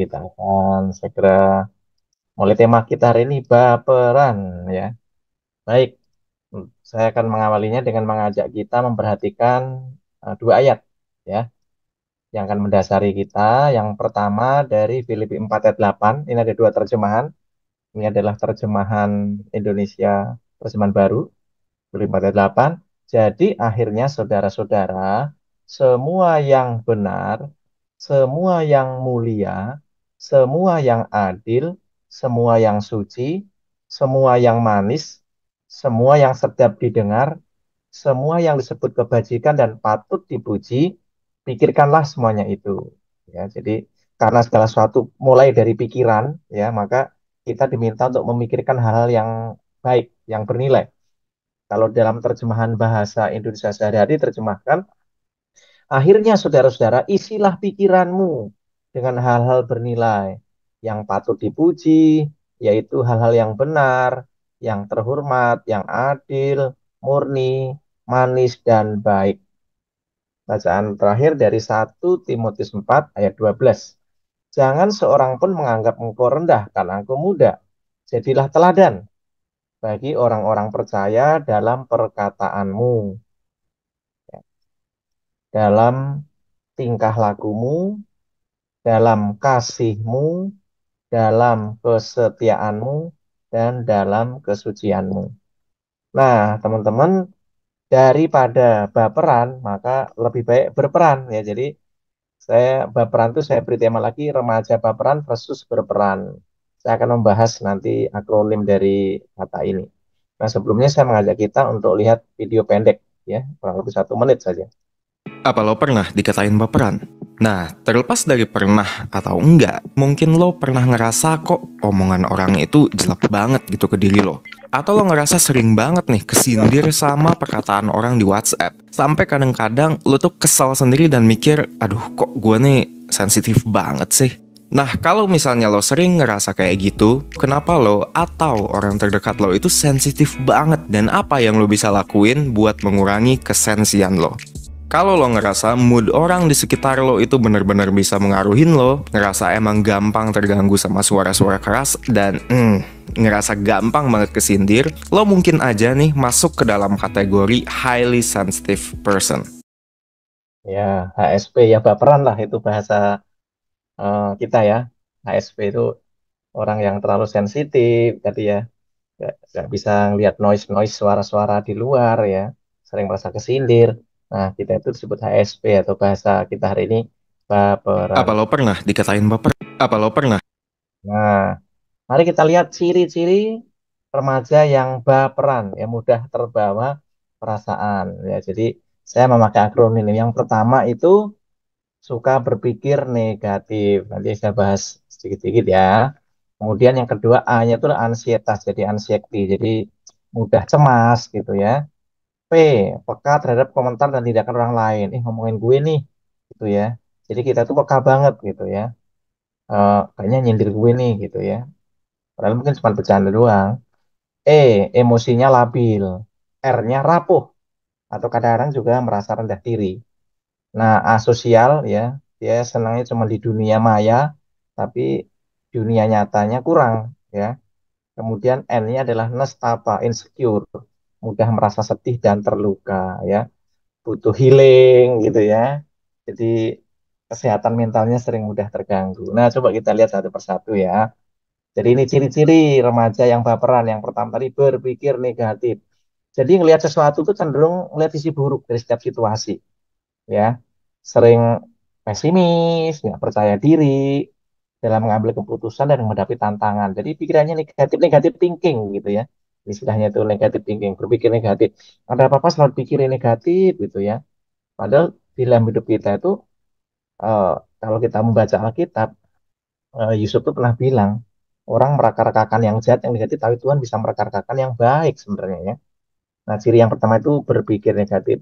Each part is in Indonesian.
kita akan segera mulai tema kita hari ini baperan ya. Baik, saya akan mengawalinya dengan mengajak kita memperhatikan dua ayat ya yang akan mendasari kita. Yang pertama dari Filipi 4 ayat 8. Ini ada dua terjemahan. Ini adalah terjemahan Indonesia, terjemahan baru. Filipi 4 ayat 8. Jadi akhirnya saudara-saudara, semua yang benar, semua yang mulia, semua yang adil, semua yang suci, semua yang manis, semua yang sedap didengar, semua yang disebut kebajikan dan patut dipuji, pikirkanlah semuanya itu. Ya, jadi karena segala sesuatu mulai dari pikiran, ya, maka kita diminta untuk memikirkan hal-hal yang baik, yang bernilai. Kalau dalam terjemahan bahasa Indonesia sehari-hari terjemahkan, akhirnya saudara-saudara isilah pikiranmu dengan hal-hal bernilai yang patut dipuji, yaitu hal-hal yang benar, yang terhormat, yang adil, murni, manis, dan baik. Bacaan terakhir dari 1 Timotius 4 ayat 12. Jangan seorang pun menganggap engkau rendah karena engkau muda. Jadilah teladan bagi orang-orang percaya dalam perkataanmu, dalam tingkah lakumu, dalam kasihmu, dalam kesetiaanmu, dan dalam kesucianmu. Nah, teman-teman, daripada baperan, maka lebih baik berperan ya. Jadi, baperan itu saya beri tema lagi remaja baperan versus berperan. Saya akan membahas nanti akronim dari kata ini. Nah, sebelumnya saya mengajak kita untuk lihat video pendek ya, kurang lebih 1 menit saja. Apa lo pernah dikatain baperan? Nah, terlepas dari pernah atau enggak, mungkin lo pernah ngerasa kok omongan orang itu jelek banget gitu ke diri lo. Atau lo ngerasa sering banget nih kesindir sama perkataan orang di WhatsApp. Sampai kadang-kadang lo tuh kesal sendiri dan mikir, aduh kok gue nih sensitif banget sih. Nah, kalau misalnya lo sering ngerasa kayak gitu, kenapa lo atau orang terdekat lo itu sensitif banget? Dan apa yang lo bisa lakuin buat mengurangi kesensian lo? Kalau lo ngerasa mood orang di sekitar lo itu benar-benar bisa mengaruhin lo, ngerasa emang gampang terganggu sama suara-suara keras, dan ngerasa gampang banget kesindir, lo mungkin aja nih masuk ke dalam kategori highly sensitive person. Ya, HSP ya baperan lah itu bahasa kita ya. HSP itu orang yang terlalu sensitif tadi ya. Nggak bisa ngelihat noise-noise suara-suara di luar ya. Sering merasa kesindir. Nah, kita itu disebut HSP atau bahasa kita hari ini baperan. Apa lo pernah dikatain baper? Apa lo pernah? Nah, mari kita lihat ciri-ciri remaja yang baperan, ya mudah terbawa perasaan. Ya, jadi saya memakai akronim. Yang pertama itu suka berpikir negatif. Nanti saya bahas sedikit-sedikit ya. Kemudian yang kedua A-nya itu ansietas, jadi anxiety, jadi mudah cemas gitu ya. P, peka terhadap komentar dan tindakan orang lain. Ngomongin gue nih, gitu ya. Jadi kita tuh peka banget gitu ya. Kayaknya nyindir gue nih gitu ya. Padahal mungkin cuma bercanda doang. E, emosinya labil. R-nya rapuh atau kadang-kadang juga merasa rendah diri. Nah, asosial ya, dia senangnya cuma di dunia maya, tapi dunia nyatanya kurang ya. Kemudian N-nya adalah nestapa, insecure, mudah merasa sedih dan terluka ya, butuh healing gitu ya. Jadi kesehatan mentalnya sering mudah terganggu. Nah, coba kita lihat satu persatu ya. Jadi ini ciri-ciri remaja yang baperan. Yang pertama tadi berpikir negatif. Jadi ngelihat sesuatu itu cenderung melihat sisi buruk dari setiap situasi ya, sering pesimis, nggak percaya diri dalam mengambil keputusan dan menghadapi tantangan. Jadi pikirannya negatif, negatif thinking gitu ya. Istilahnya itu negatif thinking, berpikir negatif. Ada apa-apa selalu pikirin negatif gitu ya. Padahal di dalam hidup kita itu eh, kalau kita membaca Alkitab, Yusuf itu pernah bilang, orang merekarekakan yang jahat, yang negatif, tapi Tuhan bisa merekarekakan yang baik sebenarnya ya. Nah, ciri yang pertama itu berpikir negatif.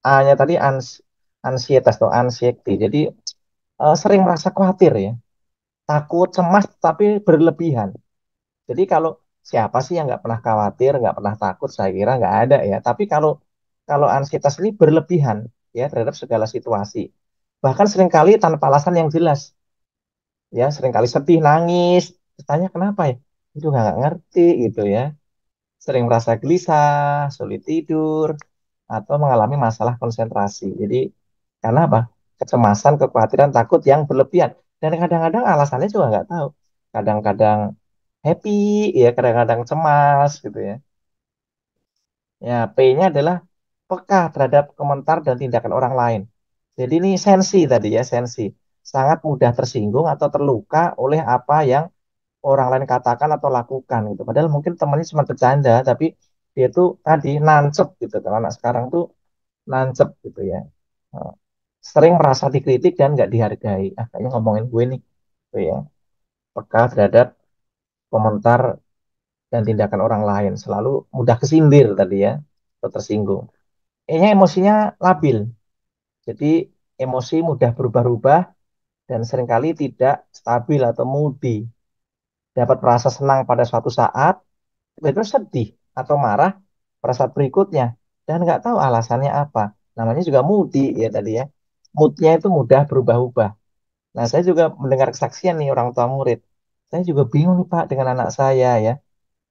A-nya tadi ansietas atau anxiety. Jadi sering merasa khawatir ya, takut, cemas, tapi berlebihan. Jadi kalau siapa sih yang nggak pernah khawatir, nggak pernah takut, saya kira nggak ada ya. Tapi kalau kalau ansietas ini berlebihan ya terhadap segala situasi, bahkan seringkali tanpa alasan yang jelas. ya seringkali sedih, nangis. Tanya kenapa ya? Itu nggak ngerti gitu ya. Sering merasa gelisah, sulit tidur, atau mengalami masalah konsentrasi. Jadi karena apa? Kecemasan, kekhawatiran, takut yang berlebihan. Dan kadang-kadang alasannya juga nggak tahu. Kadang-kadang happy, ya kadang-kadang cemas gitu ya. Ya, P-nya adalah peka terhadap komentar dan tindakan orang lain. Jadi ini sensi tadi ya, sensi. Sangat mudah tersinggung atau terluka oleh apa yang orang lain katakan atau lakukan gitu. Padahal mungkin temannya cuma bercanda, tapi dia tuh tadi nancep gitu. Kalau anak sekarang tuh nancep gitu ya. Eh, Sering merasa dikritik dan nggak dihargai. Ah, kayaknya ngomongin gue nih, gitu ya. Peka terhadap komentar dan tindakan orang lain. Selalu mudah kesindir tadi ya, atau tersinggung. Kayaknya emosinya labil. Jadi emosi mudah berubah-ubah dan seringkali tidak stabil atau moody. Dapat merasa senang pada suatu saat, itu sedih atau marah pada saat berikutnya dan nggak tahu alasannya apa. Namanya juga moody ya tadi ya. Moodnya itu mudah berubah-ubah. Nah, saya juga mendengar kesaksian nih orang tua murid. Saya juga bingung nih Pak dengan anak saya ya.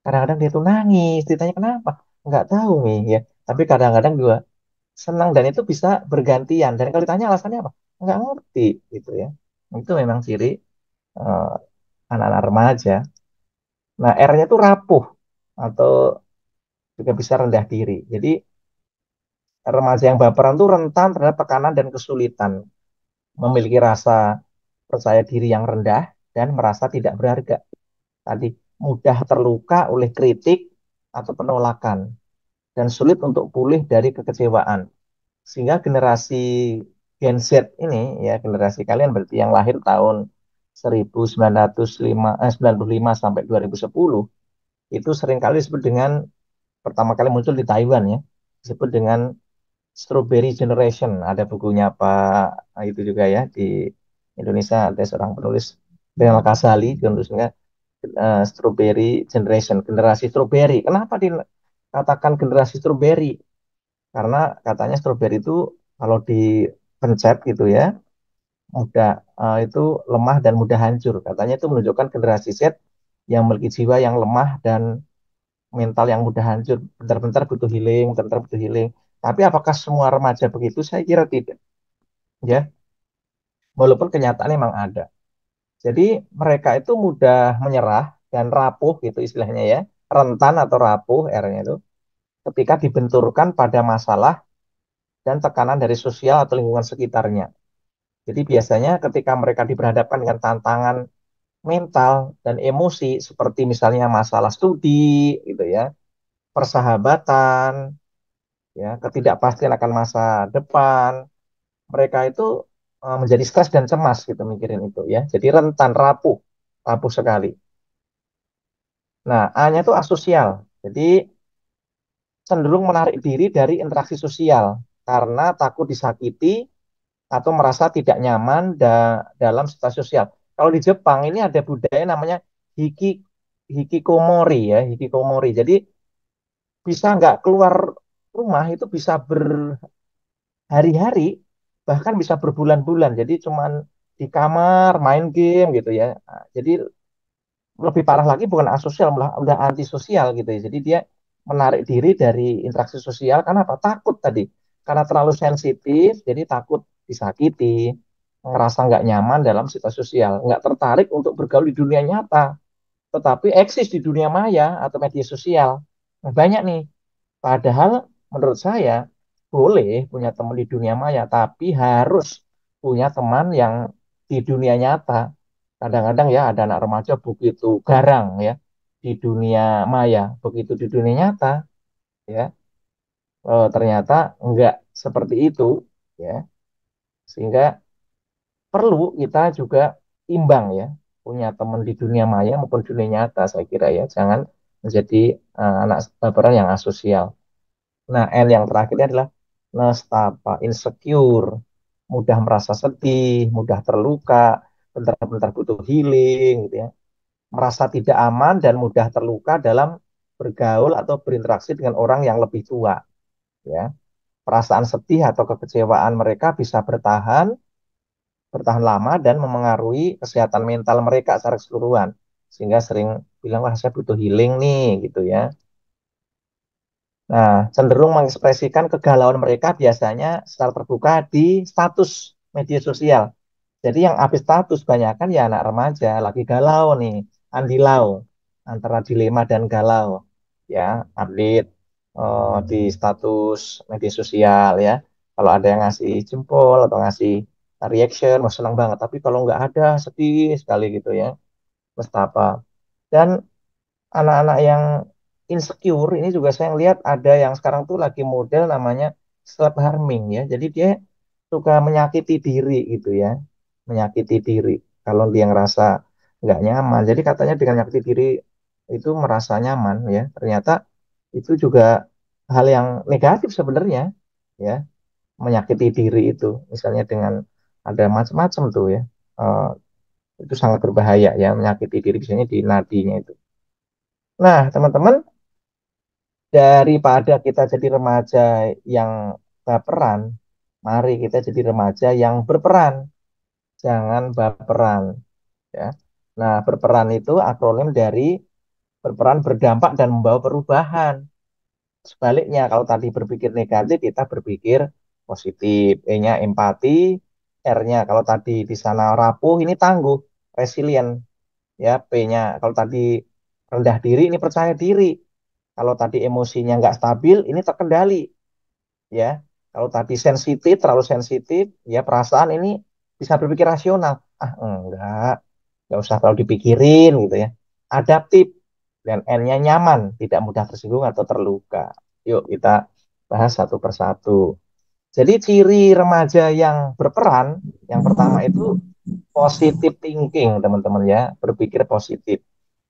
Kadang-kadang dia tuh nangis, ditanya kenapa? Nggak tahu nih ya. Tapi kadang-kadang juga senang dan itu bisa bergantian. Dan kalau ditanya alasannya apa? Nggak ngerti gitu ya. Itu memang ciri eh, anak-anak remaja. Nah, R-nya tuh rapuh atau juga bisa rendah diri. Jadi remaja yang baperan tuh rentan terhadap tekanan dan kesulitan, memiliki rasa percaya diri yang rendah dan merasa tidak berharga. Tadi mudah terluka oleh kritik atau penolakan dan sulit untuk pulih dari kekecewaan. Sehingga generasi Gen Z ini ya generasi kalian berarti yang lahir tahun 1995 sampai 2010 itu seringkali disebut dengan pertama kali muncul di Taiwan ya disebut dengan Strawberry Generation. Ada bukunya Pak itu juga ya di Indonesia ada seorang penulis Benal Kasali penulisnya Strawberry Generation, generasi strawberry. Kenapa dikatakan generasi strawberry? Karena katanya strawberry itu kalau dipencet gitu ya, mudah itu lemah dan mudah hancur. Katanya itu menunjukkan generasi Z yang memiliki jiwa yang lemah dan mental yang mudah hancur. Bentar-bentar butuh healing, bentar-bentar butuh healing. Tapi apakah semua remaja begitu? Saya kira tidak. Ya, walaupun kenyataan memang ada. Jadi mereka itu mudah menyerah dan rapuh gitu istilahnya ya, rentan atau rapuh R-nya itu ketika dibenturkan pada masalah dan tekanan dari sosial atau lingkungan sekitarnya. Jadi biasanya ketika mereka diperhadapkan dengan tantangan mental dan emosi seperti misalnya masalah studi gitu ya, persahabatan, ya, ketidakpastian akan masa depan, mereka itu menjadi stres dan cemas gitu mikirin itu ya. Jadi rentan, rapuh, rapuh sekali. Nah, A-nya itu asosial. Jadi cenderung menarik diri dari interaksi sosial karena takut disakiti atau merasa tidak nyaman dalam situasi sosial. Kalau di Jepang ini ada budaya namanya hiki hikikomori ya, hikikomori. Jadi bisa nggak keluar rumah itu bisa berhari-hari, bahkan bisa berbulan-bulan. Jadi cuman di kamar main game gitu ya. Nah, jadi lebih parah lagi bukan asosial, malah udah antisosial gitu ya. Jadi dia menarik diri dari interaksi sosial karena apa? Takut tadi. Karena terlalu sensitif, jadi takut disakiti, ngerasa nggak nyaman dalam situasi sosial, nggak tertarik untuk bergaul di dunia nyata, tetapi eksis di dunia maya atau media sosial. Nah, banyak nih. Padahal menurut saya boleh punya teman di dunia maya, tapi harus punya teman yang di dunia nyata. Kadang-kadang ya ada anak remaja begitu garang ya di dunia maya, begitu di dunia nyata ya ternyata enggak seperti itu ya. Sehingga perlu kita juga imbang ya punya teman di dunia maya maupun dunia nyata saya kira ya. Jangan menjadi anak baperan yang asosial. Nah, N yang terakhirnya adalah nestapa, insecure, mudah merasa sedih, mudah terluka, bentar-bentar butuh healing, gitu ya. Merasa tidak aman dan mudah terluka dalam bergaul atau berinteraksi dengan orang yang lebih tua, ya. Perasaan sedih atau kekecewaan mereka bisa bertahan bertahan lama dan memengaruhi kesehatan mental mereka secara keseluruhan. Sehingga sering bilang, wah saya butuh healing nih gitu ya. Nah, cenderung mengekspresikan kegalauan mereka biasanya secara terbuka di status media sosial. Jadi yang update status banyak kan ya anak remaja lagi galau nih, andilau antara dilema dan galau. Ya, update di status media sosial ya. Kalau ada yang ngasih jempol atau ngasih reaction, mau senang banget. Tapi kalau nggak ada, sedih sekali gitu ya. Mestapa. Dan anak-anak yang insecure ini juga saya lihat ada yang sekarang tuh lagi model namanya self harming ya. Jadi dia suka menyakiti diri gitu ya, menyakiti diri kalau dia ngerasa nggak nyaman. Jadi katanya dengan menyakiti diri itu merasa nyaman ya. Ternyata itu juga hal yang negatif sebenarnya ya, menyakiti diri itu. Misalnya dengan ada macam-macam tuh ya. Eh, itu sangat berbahaya ya menyakiti diri biasanya di nadinya itu. Nah, teman-teman, daripada kita jadi remaja yang baperan, mari kita jadi remaja yang berperan, jangan baperan, ya. Nah, berperan itu akronim dari berperan berdampak dan membawa perubahan. Sebaliknya, kalau tadi berpikir negatif, kita berpikir positif. E-nya empati, R-nya kalau tadi di sana rapuh, ini tangguh, resilient. Ya, P-nya kalau tadi rendah diri, ini percaya diri. Kalau tadi emosinya nggak stabil, ini terkendali. Ya, kalau tadi sensitif, terlalu sensitif, ya perasaan ini bisa berpikir rasional. Ah, nggak usah terlalu dipikirin gitu ya. Adaptif dan N-nya nyaman, tidak mudah tersinggung atau terluka. Yuk kita bahas satu persatu. Jadi ciri remaja yang berperan, yang pertama itu positive thinking, teman-teman ya, berpikir positif.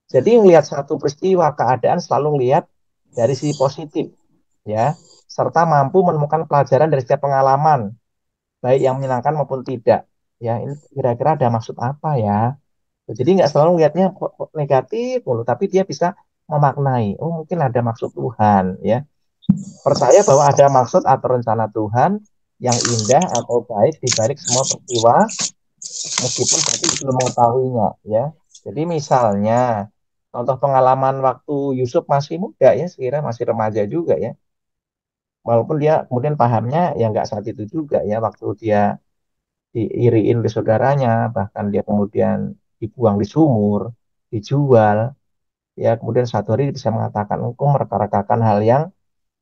Jadi melihat satu peristiwa keadaan selalu lihat dari sisi positif, ya, serta mampu menemukan pelajaran dari setiap pengalaman, baik yang menyenangkan maupun tidak. Ya, ini kira-kira ada maksud apa ya? Jadi nggak selalu lihatnya negatif mulu, tapi dia bisa memaknai. Oh, mungkin ada maksud Tuhan, ya. Percaya bahwa ada maksud atau rencana Tuhan yang indah atau baik di balik semua peristiwa, meskipun berarti belum mengetahuinya, ya. Jadi misalnya, contoh pengalaman waktu Yusuf masih muda ya, sekira masih remaja juga ya. Walaupun dia kemudian pahamnya ya nggak saat itu juga ya, waktu dia diiriin oleh saudaranya, bahkan dia kemudian dibuang di sumur, dijual, ya kemudian satu hari bisa mengatakan, engkau mereka-rekakan hal yang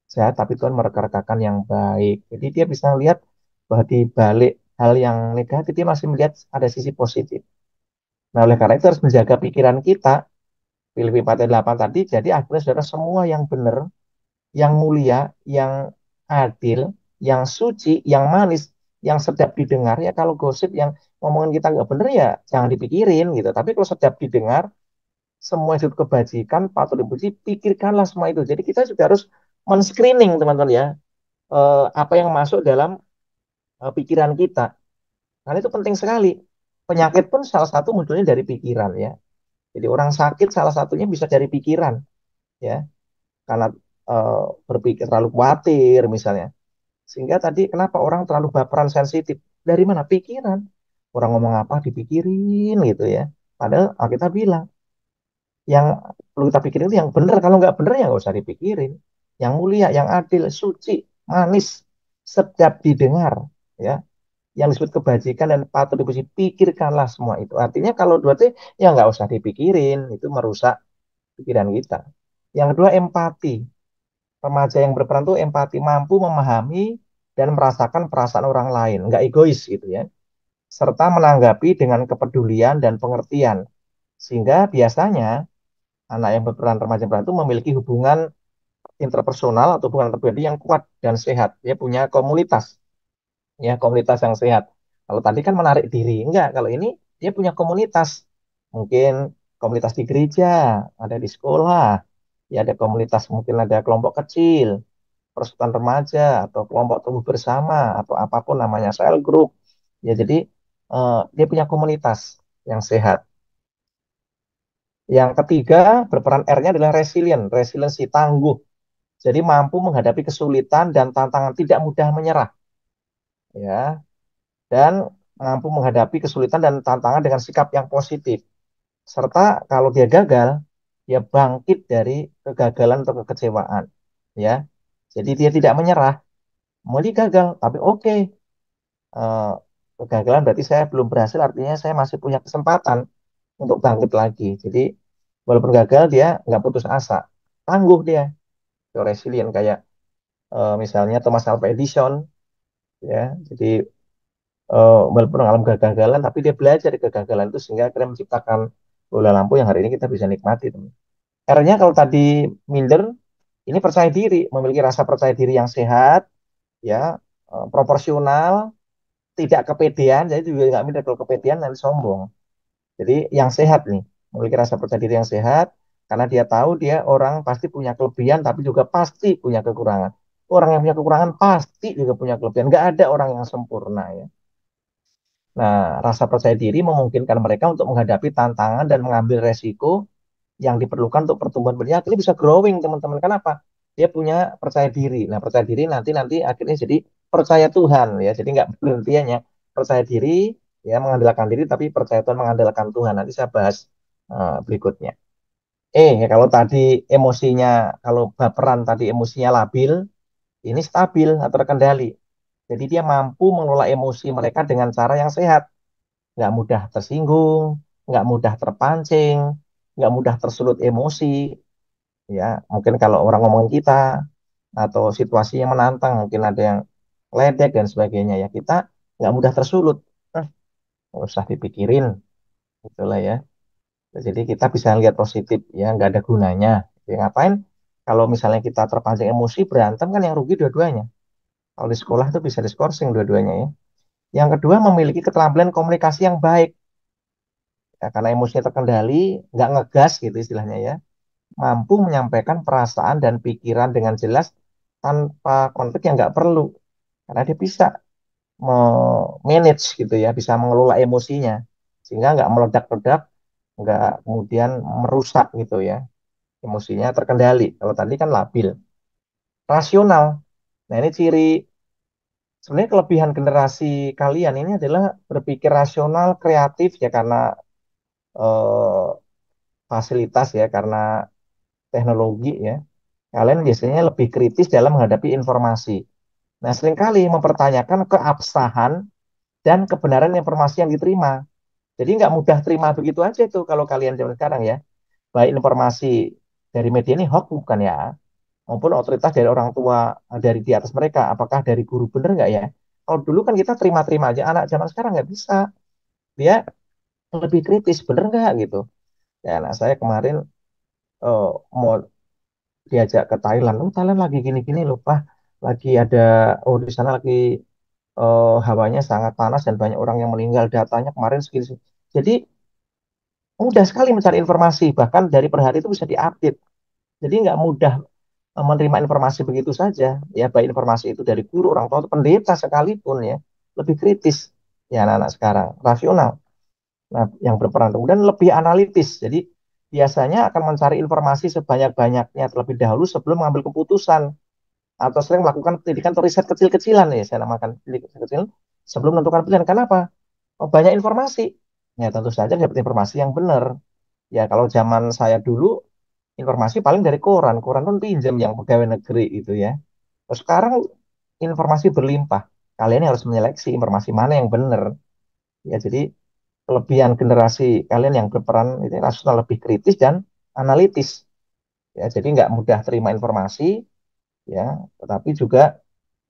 jahat, tapi Tuhan mereka-rekakan yang baik. Jadi dia bisa melihat bahwa di balik hal yang negatif, dia masih melihat ada sisi positif. Nah, oleh karena itu harus menjaga pikiran kita, Filipi 4 ayat 8 tadi, jadi akhirnya saudara semua yang benar, yang mulia, yang adil, yang suci, yang manis, yang sedap didengar, ya kalau gosip yang ngomongin kita nggak bener ya jangan dipikirin gitu. Tapi kalau sedap didengar, semua itu kebajikan, patut dipuji, pikirkanlah semua itu. Jadi kita juga harus men-screening teman-teman ya, apa yang masuk dalam pikiran kita. Karena itu penting sekali. Penyakit pun salah satu munculnya dari pikiran ya. Jadi orang sakit salah satunya bisa dari pikiran ya, karena eh, berpikir terlalu khawatir misalnya. Sehingga tadi kenapa orang terlalu baperan sensitif? Dari mana? Pikiran. Orang ngomong apa dipikirin gitu ya. Padahal kita bilang yang perlu kita pikirin itu yang benar. Kalau nggak benar ya nggak usah dipikirin. Yang mulia, yang adil, suci, manis, sedap didengar, ya. Yang disebut kebajikan dan patut dipuji, pikirkanlah semua itu. Artinya kalau dua itu ya nggak usah dipikirin, itu merusak pikiran kita. Yang kedua empati. Remaja yang berperan itu empati, mampu memahami dan merasakan perasaan orang lain, nggak egois gitu ya, serta menanggapi dengan kepedulian dan pengertian. Sehingga biasanya anak yang berperan remaja berperan itu memiliki hubungan interpersonal atau hubungan pribadi yang kuat dan sehat. Dia punya komunitas, ya komunitas yang sehat. Kalau tadi kan menarik diri, enggak. Kalau ini dia punya komunitas, mungkin komunitas di gereja, ada di sekolah, ya ada komunitas, mungkin ada kelompok kecil, persekutuan remaja atau kelompok tumbuh bersama atau apapun namanya sel group. Ya jadi dia punya komunitas yang sehat. Yang ketiga, berperan R-nya adalah resilient, resiliensi tangguh. Jadi mampu menghadapi kesulitan dan tantangan, tidak mudah menyerah, ya. Dan mampu menghadapi kesulitan dan tantangan dengan sikap yang positif. Serta kalau dia gagal, dia bangkit dari kegagalan atau kekecewaan. Ya, jadi dia tidak menyerah. Mulai gagal, tapi oke, eh, kegagalan berarti saya belum berhasil, artinya saya masih punya kesempatan untuk bangkit lagi. Jadi walaupun gagal, dia nggak putus asa, tangguh dia, resilient kayak misalnya Thomas Alva Edison, ya. Jadi walaupun mengalami kegagalan, tapi dia belajar dari kegagalan itu sehingga akhirnya menciptakan bola lampu yang hari ini kita bisa nikmati, teman. R-nya kalau tadi minder, ini percaya diri, memiliki rasa percaya diri yang sehat, ya, proporsional, tidak kepedean, jadi juga nggak minder. Kalau kepedean nanti sombong. Jadi yang sehat nih, memiliki rasa percaya diri yang sehat, karena dia tahu dia orang pasti punya kelebihan, tapi juga pasti punya kekurangan. Orang yang punya kekurangan pasti juga punya kelebihan. Nggak ada orang yang sempurna, ya. Nah, rasa percaya diri memungkinkan mereka untuk menghadapi tantangan dan mengambil resiko yang diperlukan untuk pertumbuhan berikutnya. Akhirnya bisa growing, teman-teman. Kenapa? Dia punya percaya diri. Nah, percaya diri nanti nanti akhirnya jadi percaya Tuhan, ya. Jadi nggak berhentinya percaya diri, ya, mengandalkan diri, tapi percaya Tuhan, mengandalkan Tuhan. Nanti saya bahas berikutnya. Ya, kalau tadi emosinya, kalau baperan tadi emosinya labil, ini stabil atau terkendali. Jadi dia mampu mengelola emosi mereka dengan cara yang sehat, nggak mudah tersinggung, nggak mudah terpancing, nggak mudah tersulut emosi, ya. Mungkin kalau orang ngomongin kita atau situasi yang menantang, mungkin ada yang ledek dan sebagainya, ya, kita nggak mudah tersulut. eh, nggak usah dipikirin, itulah, ya. Jadi kita bisa lihat positif, ya, nggak ada gunanya, ya. Ngapain kalau misalnya kita terpancing emosi, berantem, kan yang rugi dua-duanya. Kalau di sekolah itu bisa diskorsing dua-duanya, ya. Yang kedua, memiliki keterampilan komunikasi yang baik, ya, karena emosinya terkendali, nggak ngegas gitu istilahnya, ya. Mampu menyampaikan perasaan dan pikiran dengan jelas tanpa konflik yang nggak perlu, karena dia bisa manage gitu, ya, bisa mengelola emosinya sehingga nggak meledak-ledak, nggak kemudian merusak gitu, ya. Emosinya terkendali. Kalau tadi kan labil, rasional. Nah, ini ciri sebenarnya kelebihan generasi kalian ini adalah berpikir rasional, kreatif, ya, karena eh, fasilitas, ya, karena teknologi, ya. Kalian biasanya lebih kritis dalam menghadapi informasi. Nah, seringkali mempertanyakan keabsahan dan kebenaran informasi yang diterima. Jadi nggak mudah terima begitu aja tuh kalau kalian zaman sekarang, ya. Baik informasi dari media ini hoax bukan, ya, maupun otoritas dari orang tua, dari di atas mereka, apakah dari guru, bener nggak, ya. Kalau dulu kan kita terima-terima aja, anak zaman sekarang nggak bisa. Dia lebih kritis, bener nggak gitu. Ya, nah, saya kemarin eh, mau diajak ke Thailand. Oh, Thailand lagi gini-gini lupa, lagi ada, oh, di sana lagi hawanya sangat panas dan banyak orang yang meninggal, datanya kemarin segini. Jadi mudah sekali mencari informasi, bahkan dari per hari itu bisa diupdate. Jadi nggak mudah menerima informasi begitu saja, ya. Baik informasi itu dari guru, orang tua, atau pendeta sekalipun, ya, lebih kritis, ya, anak-anak sekarang rasional. Nah, yang berperan kemudian lebih analitis. Jadi biasanya akan mencari informasi sebanyak-banyaknya terlebih dahulu sebelum mengambil keputusan, atau sering melakukan pendidikan atau riset kecil-kecilan, ya, saya namakan pendidikan kecil, sebelum menentukan pilihan. Kenapa? Oh, banyak informasi. Ya, tentu saja dapat informasi yang benar. Ya, kalau zaman saya dulu, informasi paling dari koran. Koran pun pinjam yang pegawai negeri itu, ya. Terus sekarang informasi berlimpah. Kalian harus menyeleksi informasi mana yang benar. Ya, jadi kelebihan generasi kalian yang berperan itu rasional, lebih kritis dan analitis. Ya, jadi nggak mudah terima informasi, ya, tetapi juga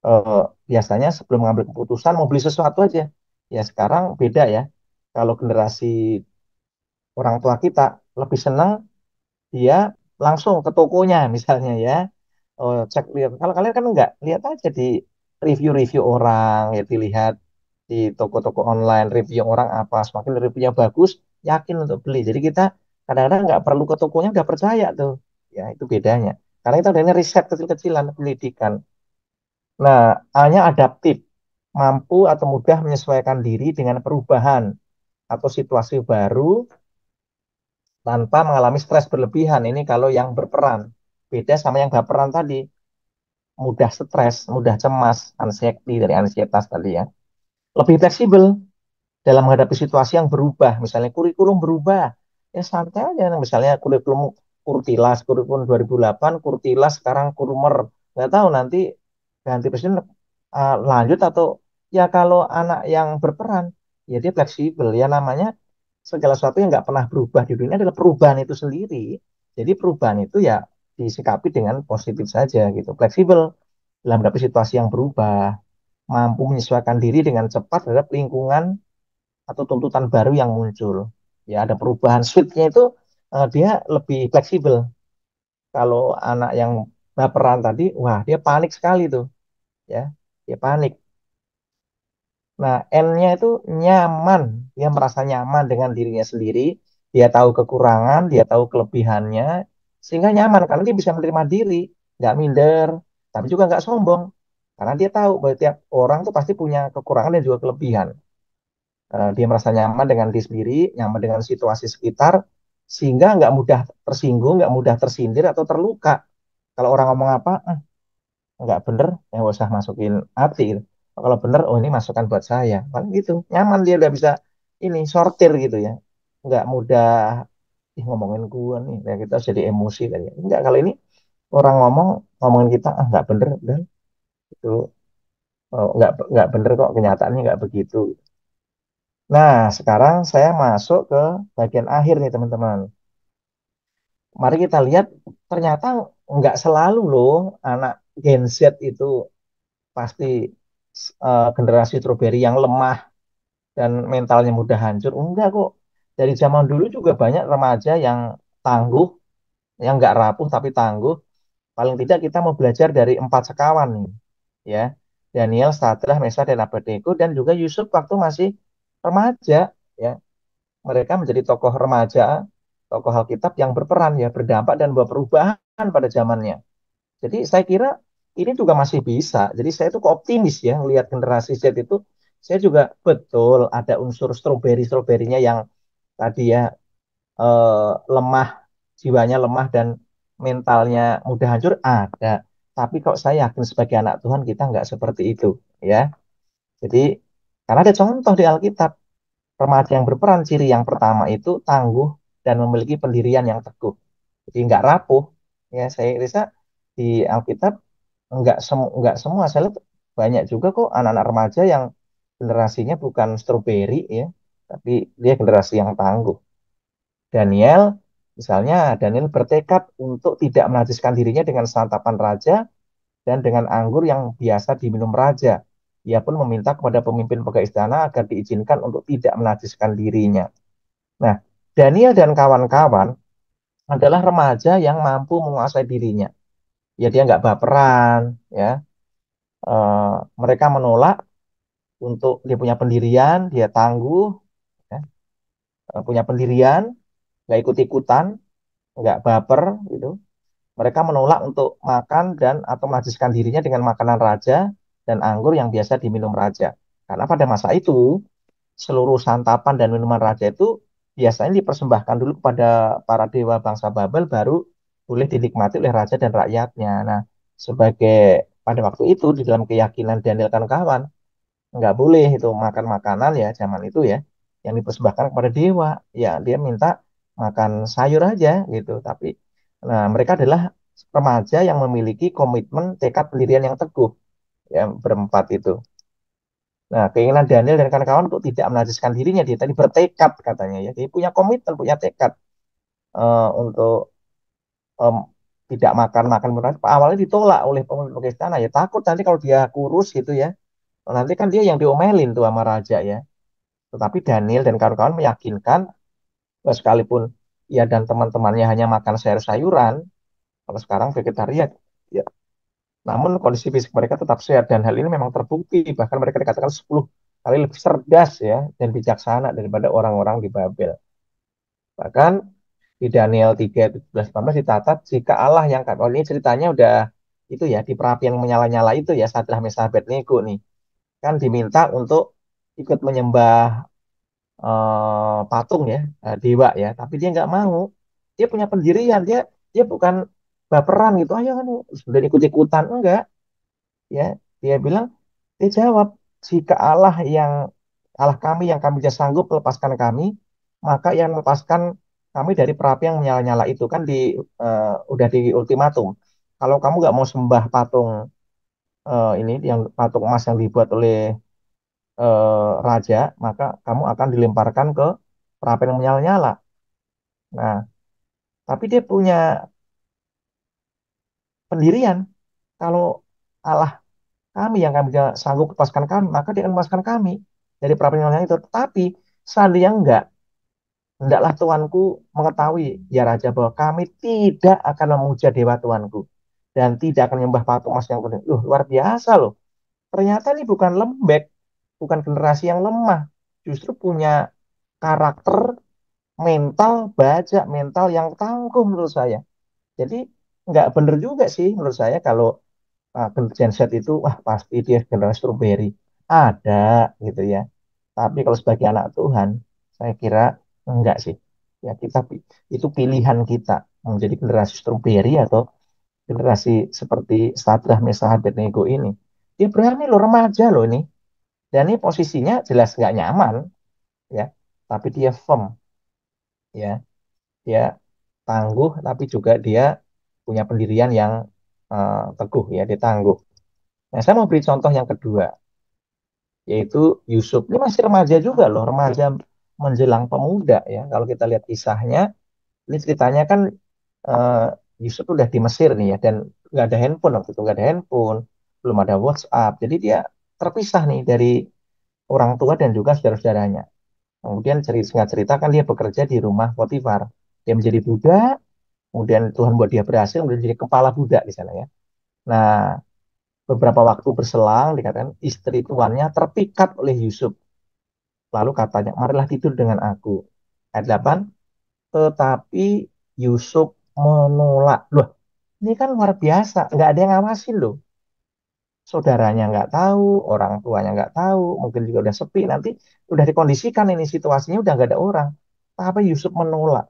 eh, biasanya sebelum mengambil keputusan mau beli sesuatu aja. Ya, sekarang beda, ya. Kalau generasi orang tua kita lebih senang dia langsung ke tokonya misalnya, ya. Oh, cek, lihat. Kalau kalian kan enggak, lihat aja di review-review orang, ya, dilihat di toko-toko online review orang apa, semakin reviewnya bagus, yakin untuk beli. Jadi kita kadang-kadang nggak perlu ke tokonya udah percaya tuh, ya. Itu bedanya, karena kita udah riset kecil-kecilan, pendidikan. Nah, hanya adaptif, mampu atau mudah menyesuaikan diri dengan perubahan atau situasi baru tanpa mengalami stres berlebihan. Ini kalau yang berperan. Beda sama yang baperan tadi, mudah stres, mudah cemas, anxiety, dari ansietas tadi, ya. Lebih fleksibel, dalam menghadapi situasi yang berubah, misalnya kurikulum berubah, ya santai aja. Misalnya kurikulum Kurtilas, kurikulum 2008, Kurtilas sekarang Kurmer, nggak tahu nanti ganti presiden lanjut atau ya kalau anak yang berperan, ya dia fleksibel, ya namanya segala sesuatu yang nggak pernah berubah di dunia adalah perubahan itu sendiri. Jadi perubahan itu ya disikapi dengan positif saja gitu, fleksibel dalam menghadapi situasi yang berubah, mampu menyesuaikan diri dengan cepat terhadap lingkungan atau tuntutan baru yang muncul. Ya, ada perubahan switch-nya itu dia lebih fleksibel. Kalau anak yang baperan tadi, wah dia panik sekali tuh, ya, dia panik. Nah, N-nya itu nyaman, dia merasa nyaman dengan dirinya sendiri, dia tahu kekurangan, dia tahu kelebihannya, sehingga nyaman karena dia bisa menerima diri, nggak minder, tapi juga nggak sombong, karena dia tahu bahwa tiap orang tuh pasti punya kekurangan dan juga kelebihan. Dia merasa nyaman dengan diri sendiri, nyaman dengan situasi sekitar, sehingga nggak mudah tersinggung, nggak mudah tersindir atau terluka. Kalau orang ngomong apa, nggak bener, ya nggak usah masukin hati gitu. Kalau bener, oh ini masukan buat saya. Paling gitu, nyaman dia udah bisa ini sortir gitu ya. Nggak mudah, ih ngomongin gua nih, kayak kita jadi emosi kan ya. Enggak, kalau ini orang ngomongin kita, nggak bener, dan itu nggak bener kok, kenyataannya nggak begitu. Nah, sekarang saya masuk ke bagian akhir nih teman-teman. Mari kita lihat, ternyata nggak selalu loh anak Gen Z itu pasti generasi strawberry yang lemah dan mentalnya mudah hancur. Enggak kok. Dari zaman dulu juga banyak remaja yang tangguh, yang nggak rapuh tapi tangguh. Paling tidak kita mau belajar dari empat sekawan nih, ya. Daniel, Sadrah, Mesa, dan Abednego, dan juga Yusuf waktu masih remaja, ya. Mereka menjadi tokoh remaja, tokoh Alkitab yang berperan ya, berdampak dan membawa perubahan pada zamannya. Jadi saya kira ini juga masih bisa. Jadi saya tuh optimis ya melihat generasi Z itu. Saya juga betul ada unsur stroberinya yang tadi ya lemah, jiwanya lemah dan mentalnya mudah hancur ada. Tapi kok saya yakin sebagai anak Tuhan kita nggak seperti itu ya. Jadi karena ada contoh di Alkitab. Remaja yang berperan ciri yang pertama itu tangguh dan memiliki pendirian yang teguh. Jadi nggak rapuh. Ya, saya rasa di Alkitab nggak semua. Saya lihat banyak juga kok anak-anak remaja yang generasinya bukan stroberi ya, tapi dia generasi yang tangguh. Daniel, misalnya Daniel bertekad untuk tidak menajiskan dirinya dengan santapan raja dan dengan anggur yang biasa diminum raja. Ia pun meminta kepada pemimpin pegawai istana agar diizinkan untuk tidak menajiskan dirinya. Nah, Daniel dan kawan-kawan adalah remaja yang mampu menguasai dirinya. Ya dia nggak baperan, ya. Eh, Mereka menolak untuk dia punya pendirian, dia tangguh, ya. Punya pendirian, nggak ikut-ikutan, nggak baper, gitu. Mereka menolak untuk makan dan atau menajiskan dirinya dengan makanan raja dan anggur yang biasa diminum raja. Karena pada masa itu seluruh santapan dan minuman raja itu biasanya dipersembahkan dulu kepada para dewa bangsa Babel baru boleh dinikmati oleh raja dan rakyatnya. Nah, sebagai pada waktu itu di dalam keyakinan Daniel dan kawan nggak boleh itu makan makanan ya zaman itu ya yang dipersembahkan kepada dewa. Ya dia minta makan sayur aja gitu. Tapi nah mereka adalah remaja yang memiliki komitmen tekad pendirian yang teguh ya berempat itu. Nah, keinginan Daniel dan kawan-kawan untuk tidak menajiskan dirinya, dia tadi bertekad katanya ya. Dia punya komitmen, punya tekad untuk em, tidak makan murah. Awalnya ditolak oleh pemimpin istana ya. Takut nanti kalau dia kurus gitu ya. Nanti kan dia yang diomelin tuh sama raja ya. Tetapi Daniel dan kawan-kawan meyakinkan sekalipun ia dan teman-temannya hanya makan sayur-sayuran, kalau sekarang vegetarian, ya. Namun kondisi fisik mereka tetap sehat dan hal ini memang terbukti. Bahkan mereka dikatakan 10 kali lebih cerdas ya dan bijaksana daripada orang-orang di Babel. Bahkan di Daniel 3:17-18 dicatat jika Allah yang oh ini ceritanya udah itu ya di perapi yang menyala-nyala itu ya Sadrah Mesah Abednego nih kan diminta untuk ikut menyembah patung ya dewa ya tapi dia nggak mau, dia punya pendirian, dia dia bukan baperan gitu ayo kan sudah ikut-ikutan enggak ya, dia bilang dia jawab jika Allah yang Allah kami yang kami tidak sanggup melepaskan kami, maka yang melepaskan kami dari perapi yang menyala-nyala itu kan udah di ultimatum. Kalau kamu nggak mau sembah patung ini yang patung emas yang dibuat oleh raja, maka kamu akan dilemparkan ke perapi yang menyala-nyala. Nah, tapi dia punya pendirian. Kalau Allah kami yang kami tidak sanggup lepaskan kami, maka dia akan melepaskan kami dari perapi yang menyala-nyala itu. Tetapi seandainya enggak, hendaklah Tuanku mengetahui, ya Raja, bahwa kami tidak akan memuja dewa Tuanku dan tidak akan menyembah patung emas yang kuning. Loh, luar biasa loh. Ternyata ini bukan lembek, bukan generasi yang lemah. Justru punya karakter mental baja, mental yang tangguh menurut saya. Jadi nggak bener juga sih menurut saya kalau Gen Z itu, wah pasti dia generasi strawberry. Ada gitu ya. Tapi kalau sebagai anak Tuhan, saya kira enggak sih. Ya kita itu pilihan kita menjadi generasi strawberry atau generasi seperti Sadrah, Mesah, Abednego ini. Dia berani loh, remaja loh ini. Dan ini posisinya jelas nggak nyaman ya. Tapi dia firm ya. Dia tangguh tapi juga dia punya pendirian yang teguh ya, dia tangguh. Nah, saya mau beri contoh yang kedua, yaitu Yusuf. Ini masih remaja juga loh, remaja menjelang pemuda ya. Kalau kita lihat kisahnya, ini ceritanya kan eh, Yusuf udah di Mesir nih ya, dan nggak ada handphone waktu itu, nggak ada handphone, belum ada WhatsApp. Jadi dia terpisah nih dari orang tua dan juga saudara-saudaranya. Kemudian singkat cerita kan dia bekerja di rumah Potifar. Dia menjadi budak, kemudian Tuhan buat dia berhasil, kemudian jadi kepala budak di sana ya. Nah, beberapa waktu berselang, dikatakan istri tuannya terpikat oleh Yusuf. Lalu katanya, marilah tidur dengan aku. Ayat 8, tetapi Yusuf menolak. Loh, ini kan luar biasa. Nggak ada yang ngawasin loh. Saudaranya nggak tahu, orang tuanya nggak tahu, mungkin juga udah sepi. Nanti udah dikondisikan ini situasinya udah nggak ada orang. Tapi Yusuf menolak.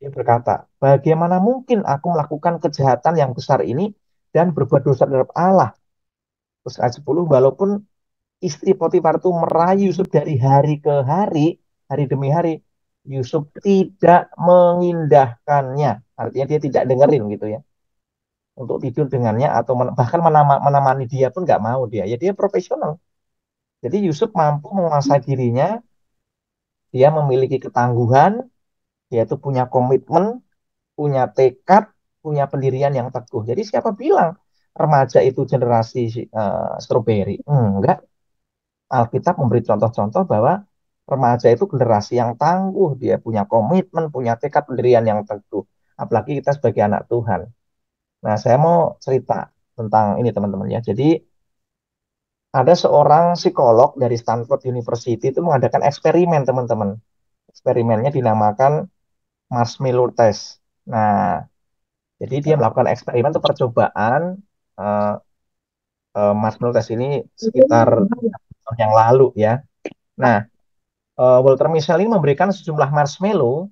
Dia berkata, bagaimana mungkin aku melakukan kejahatan yang besar ini dan berbuat dosa terhadap Allah. Terus ayat 10, walaupun istri Potifar itu merayu Yusuf dari hari ke hari demi hari, Yusuf tidak mengindahkannya. Artinya dia tidak dengerin gitu ya. Untuk tidur dengannya atau bahkan menemani dia pun nggak mau dia. Ya dia profesional. Jadi Yusuf mampu menguasai dirinya, dia memiliki ketangguhan, yaitu punya komitmen, punya tekad, punya pendirian yang teguh. Jadi siapa bilang remaja itu generasi strawberry? Enggak. Alkitab memberi contoh-contoh bahwa remaja itu generasi yang tangguh, dia punya komitmen, punya tekad pendirian yang teguh. Apalagi kita sebagai anak Tuhan. Nah, saya mau cerita tentang ini teman-teman ya. Jadi ada seorang psikolog dari Stanford University itu mengadakan eksperimen teman-teman. Eksperimennya dinamakan marshmallow test. Nah, jadi dia melakukan eksperimen atau percobaan eh, marshmallow test ini sekitar tahun yang lalu ya. Nah, Walter Mischel ini memberikan sejumlah marshmallow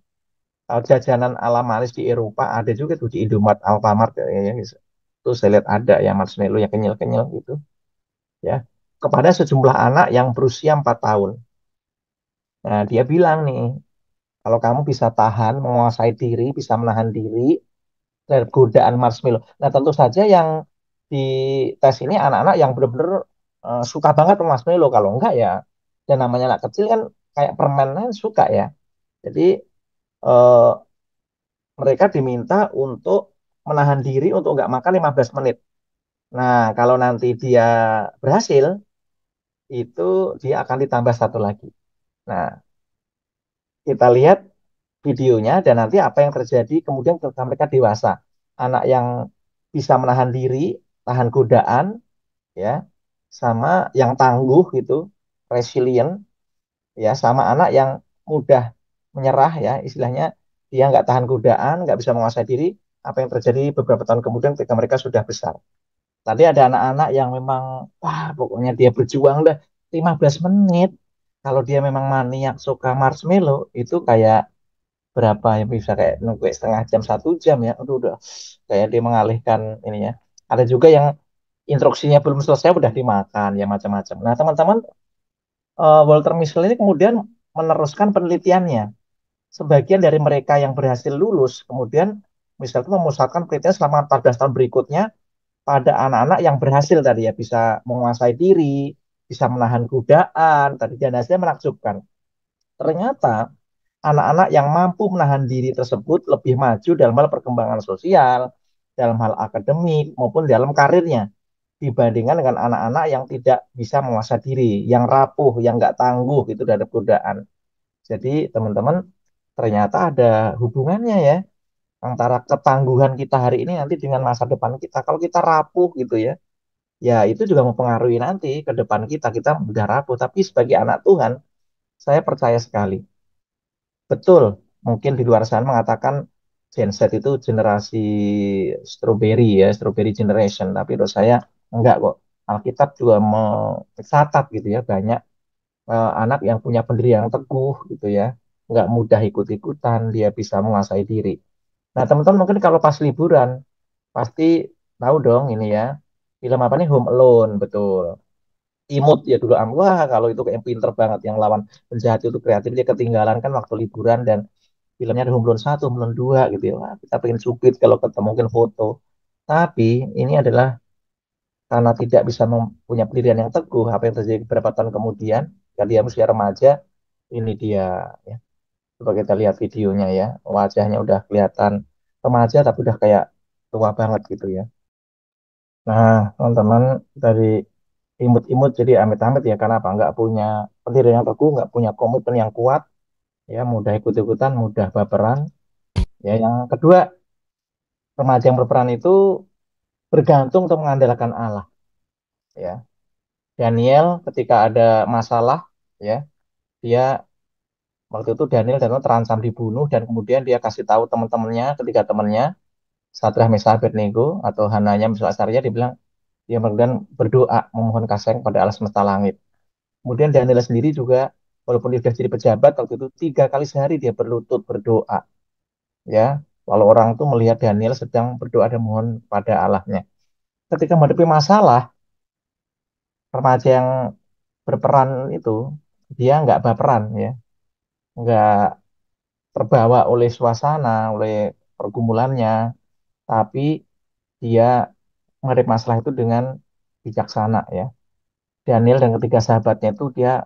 jajanan ala manis di Eropa, ada juga tuh di Indomaret, Alfamart ya. Itu saya lihat ada ya marshmallow yang kenyal-kenyal gitu ya, kepada sejumlah anak yang berusia 4 tahun. Nah, dia bilang nih, kalau kamu bisa tahan, menguasai diri, bisa menahan diri dari godaan marshmallow. Nah, tentu saja yang di tes ini anak-anak yang benar-benar suka banget sama marshmallow. Kalau enggak ya, dan namanya anak kecil kan kayak permen kan suka ya. Jadi eh, mereka diminta untuk menahan diri untuk nggak makan 15 menit. Nah, kalau nanti dia berhasil, itu dia akan ditambah satu lagi. Nah, kita lihat videonya dan nanti apa yang terjadi kemudian ketika mereka dewasa. Anak yang bisa menahan diri, tahan godaan, ya, sama yang tangguh gitu, resilient, ya, sama anak yang mudah menyerah ya, istilahnya dia nggak tahan godaan, nggak bisa menguasai diri, apa yang terjadi beberapa tahun kemudian ketika mereka sudah besar. Tadi ada anak-anak yang memang, wah pokoknya dia berjuang dah 15 menit. Kalau dia memang maniak suka marshmallow, itu kayak berapa ya, bisa kayak nunggu setengah jam, 1 jam ya. Aduh, udah kayak dia mengalihkan ini ya. Ada juga yang instruksinya belum selesai udah dimakan ya macam-macam. Nah, teman-teman Walter Mischel ini kemudian meneruskan penelitiannya. Sebagian dari mereka yang berhasil lulus, kemudian Mischel itu memusatkan penelitian selama 14 tahun berikutnya pada anak-anak yang berhasil tadi ya, bisa menguasai diri, bisa menahan godaan, tadi dan hasilnya menakjubkan. Ternyata anak-anak yang mampu menahan diri tersebut lebih maju dalam hal perkembangan sosial, dalam hal akademik maupun dalam karirnya dibandingkan dengan anak-anak yang tidak bisa menguasai diri, yang rapuh, yang nggak tangguh itu terhadap godaan. Jadi teman-teman ternyata ada hubungannya ya antara ketangguhan kita hari ini nanti dengan masa depan kita. Kalau kita rapuh gitu ya, ya itu juga mempengaruhi nanti ke depan kita. Kita mudah rapuh. Tapi sebagai anak Tuhan, saya percaya sekali. Betul, mungkin di luar sana mengatakan Gen Z itu generasi strawberry ya, strawberry generation. Tapi menurut saya enggak kok. Alkitab juga mencatat gitu ya, banyak anak yang punya pendirian yang teguh gitu ya. Enggak mudah ikut-ikutan, dia bisa menguasai diri. Nah, teman-teman mungkin kalau pas liburan, pasti tahu dong ini ya. Film apa nih? Home Alone, betul. Imut ya dulu wah kalau itu kayak pinter banget yang lawan penjahat itu kreatif dia ketinggalan kan waktu liburan dan filmnya ada Home Alone 1, Home Alone 2 gitu ya. Wah, kita pengen cupit kalau ketemu mungkin foto. Tapi ini adalah karena tidak bisa punya pendirian yang teguh, apa yang terjadi beberapa tahun kemudian, ketika dia usia remaja, ini dia ya. Coba kita lihat videonya ya, wajahnya udah kelihatan remaja tapi udah kayak tua banget gitu ya. Nah, teman-teman dari imut-imut jadi amit-amit ya, karena apa? Nggak punya pendirian yang teguh, nggak punya komitmen yang kuat, ya mudah ikut-ikutan, mudah baperan. Ya, yang kedua, remaja yang berperan itu bergantung untuk mengandalkan Allah. Ya, Daniel ketika ada masalah, ya dia waktu itu Daniel terancam dibunuh dan kemudian dia kasih tahu teman-temannya, ketiga temannya, Sadrah, Mesach, Abednego atau Hananya, Misal Asaria, dibilang dia kemudian berdoa memohon kasih kepada Allah semesta langit. Kemudian Daniel sendiri juga walaupun dia sudah jadi pejabat waktu itu 3 kali sehari dia berlutut berdoa, ya. Kalau orang tuh melihat Daniel sedang berdoa dan mohon pada Allahnya. Ketika menghadapi masalah, remaja yang berperan itu dia nggak baperan ya, nggak terbawa oleh suasana, oleh pergumulannya, tapi dia menghadapi masalah itu dengan bijaksana ya. Daniel dan ketiga sahabatnya itu dia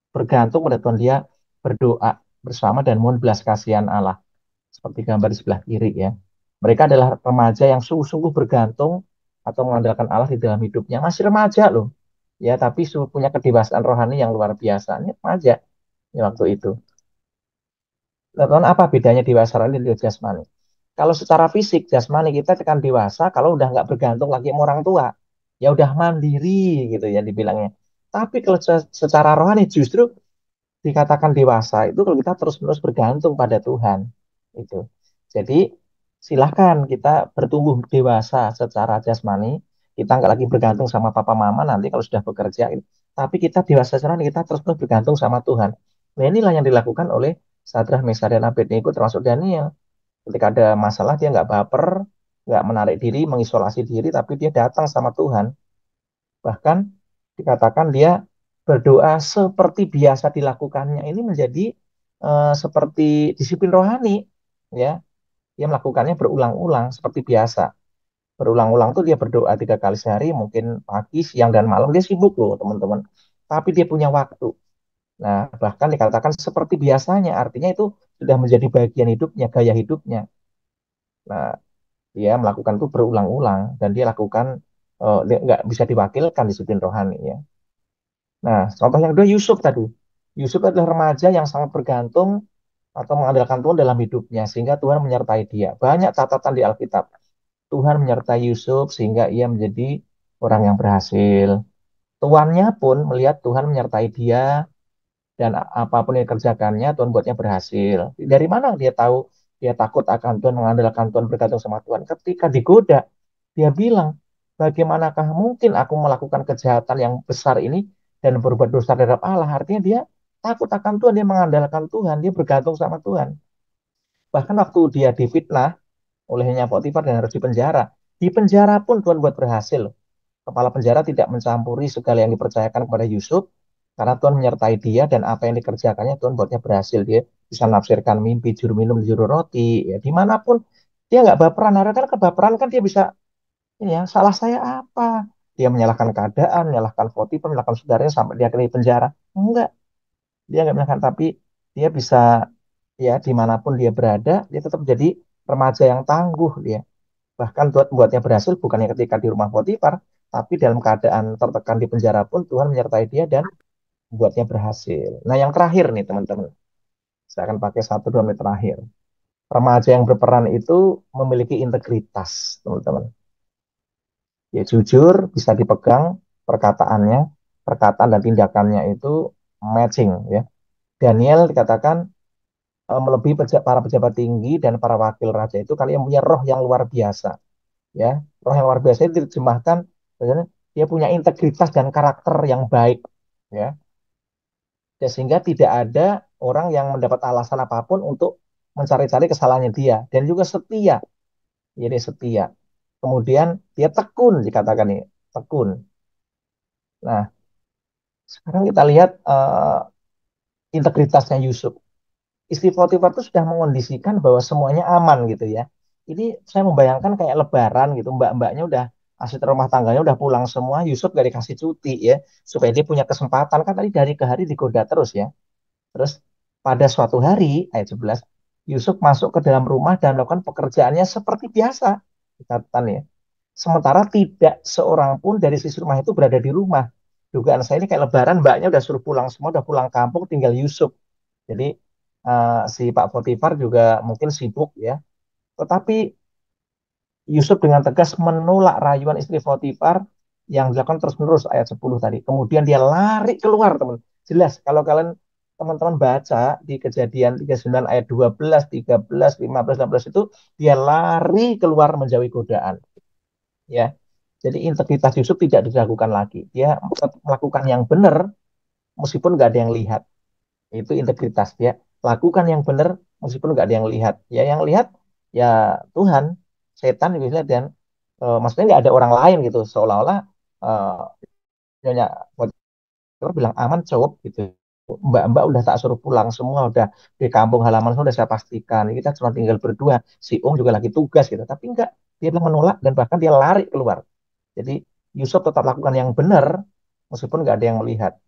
bergantung pada Tuhan, dia berdoa bersama dan mohon belas kasihan Allah seperti gambar di sebelah kiri ya. Mereka adalah remaja yang sungguh-sungguh bergantung atau mengandalkan Allah di dalam hidupnya. Masih remaja loh. Ya, tapi punya kedewasaan rohani yang luar biasa. Ini remaja ya, waktu itu. Lalu apa bedanya dewasa rohani dan jasmani? Kalau secara fisik, jasmani kita tekan dewasa, kalau udah nggak bergantung lagi sama orang tua, ya udah mandiri gitu ya dibilangnya. Tapi kalau secara rohani justru dikatakan dewasa itu kalau kita terus-menerus bergantung pada Tuhan. Itu. Jadi silahkan kita bertumbuh dewasa secara jasmani, kita nggak lagi bergantung sama papa mama nanti kalau sudah bekerja, tapi kita dewasa secara kita terus-menerus bergantung sama Tuhan. Nah inilah yang dilakukan oleh Sadrah, Mesach, dan Abednego termasuk Daniel. Ketika ada masalah dia nggak baper, nggak menarik diri, mengisolasi diri, tapi dia datang sama Tuhan. Bahkan dikatakan dia berdoa seperti biasa dilakukannya. Ini menjadi seperti disiplin rohani, ya. Dia melakukannya berulang-ulang seperti biasa. Berulang-ulang tuh dia berdoa 3 kali sehari, mungkin pagi, siang, dan malam. Dia sibuk loh, teman-teman. Tapi dia punya waktu. Nah, bahkan dikatakan seperti biasanya, artinya itu sudah menjadi bagian hidupnya, gaya hidupnya. Nah, dia melakukan itu berulang-ulang dan dia lakukan dia nggak bisa diwakilkan disiplin rohani ya. Nah, contoh yang kedua Yusuf tadi. Yusuf adalah remaja yang sangat bergantung atau mengandalkan Tuhan dalam hidupnya sehingga Tuhan menyertai dia. Banyak catatan di Alkitab. Tuhan menyertai Yusuf sehingga ia menjadi orang yang berhasil. Tuannya pun melihat Tuhan menyertai dia dan apapun yang dikerjakannya Tuhan buatnya berhasil. Dari mana dia tahu dia takut akan Tuhan, mengandalkan Tuhan, bergantung sama Tuhan? Ketika digoda, dia bilang, bagaimanakah mungkin aku melakukan kejahatan yang besar ini dan berbuat dosa terhadap Allah? Artinya dia takut akan Tuhan, dia mengandalkan Tuhan, dia bergantung sama Tuhan. Bahkan waktu dia difitnah olehnya Potifar dan harus dipenjara, di penjara pun Tuhan buat berhasil. Kepala penjara tidak mencampuri segala yang dipercayakan kepada Yusuf, Karena Tuhan menyertai dia dan apa yang dikerjakannya Tuhan buatnya berhasil. Dia bisa nafsirkan mimpi, juru minum, juru roti, ya dimanapun dia nggak baperan. Karena kan kebaperan kan dia bisa, ini ya salah saya apa? Dia menyalahkan keadaan, menyalahkan Potifar, menyalahkan saudaranya sampai dia kena di penjara. Enggak, dia nggak menyalahkan, tapi dia bisa ya dimanapun dia berada, dia tetap jadi remaja yang tangguh dia. Bahkan Tuhan buatnya berhasil bukannya ketika di rumah Potifar, tapi dalam keadaan tertekan di penjara pun Tuhan menyertai dia dan buatnya berhasil. Nah, yang terakhir nih teman-teman, saya akan pakai 1 2 menit terakhir. Remaja yang berperan itu memiliki integritas, teman-teman. Ya jujur, bisa dipegang perkataannya, perkataan dan tindakannya itu matching ya. Daniel dikatakan melebihi para pejabat tinggi dan para wakil raja itu kali yang punya roh yang luar biasa ya. Roh yang luar biasa itu diterjemahkan misalnya dia punya integritas dan karakter yang baik ya. Ya, sehingga tidak ada orang yang mendapat alasan apapun untuk mencari-cari kesalahannya dia dan juga setia. Jadi setia. Kemudian dia tekun dikatakan ini, tekun. Nah, sekarang kita lihat integritasnya Yusuf. Istri Potifar itu sudah mengondisikan bahwa semuanya aman gitu ya. Ini saya membayangkan kayak Lebaran gitu, mbak-mbaknya udah asisten rumah tangganya udah pulang semua, Yusuf gak dikasih cuti ya, supaya dia punya kesempatan kan tadi dari ke hari digoda terus ya. Terus pada suatu hari ayat 11, Yusuf masuk ke dalam rumah dan melakukan pekerjaannya seperti biasa. Catatan ya. Sementara tidak seorang pun dari sisi rumah itu berada di rumah. Dugaan saya ini kayak Lebaran, mbaknya udah suruh pulang semua, udah pulang kampung, tinggal Yusuf. Jadi si Pak Potifar juga mungkin sibuk ya. Tetapi Yusuf dengan tegas menolak rayuan istri Potifar yang dilakukan terus-menerus ayat 10 tadi. Kemudian dia lari keluar, teman. Jelas kalau kalian teman-teman baca di Kejadian 39 ayat 12, 13, 15, 16 itu dia lari keluar menjauhi godaan, ya. Jadi integritas Yusuf tidak diragukan lagi. Dia melakukan yang benar meskipun nggak ada yang lihat. Itu integritas dia. Lakukan yang benar meskipun nggak ada yang lihat. Ya yang lihat ya Tuhan, setan juga lihat dan maksudnya nggak ada orang lain gitu. Seolah-olah nyonya Potifar bilang aman cowok gitu. Mbak-mbak udah tak suruh pulang semua udah di kampung halaman sudah saya pastikan. Kita cuma tinggal berdua. Si juga lagi tugas gitu. Tapi enggak, dia bilang menolak dan bahkan dia lari keluar. Jadi Yusuf tetap lakukan yang benar meskipun nggak ada yang melihat.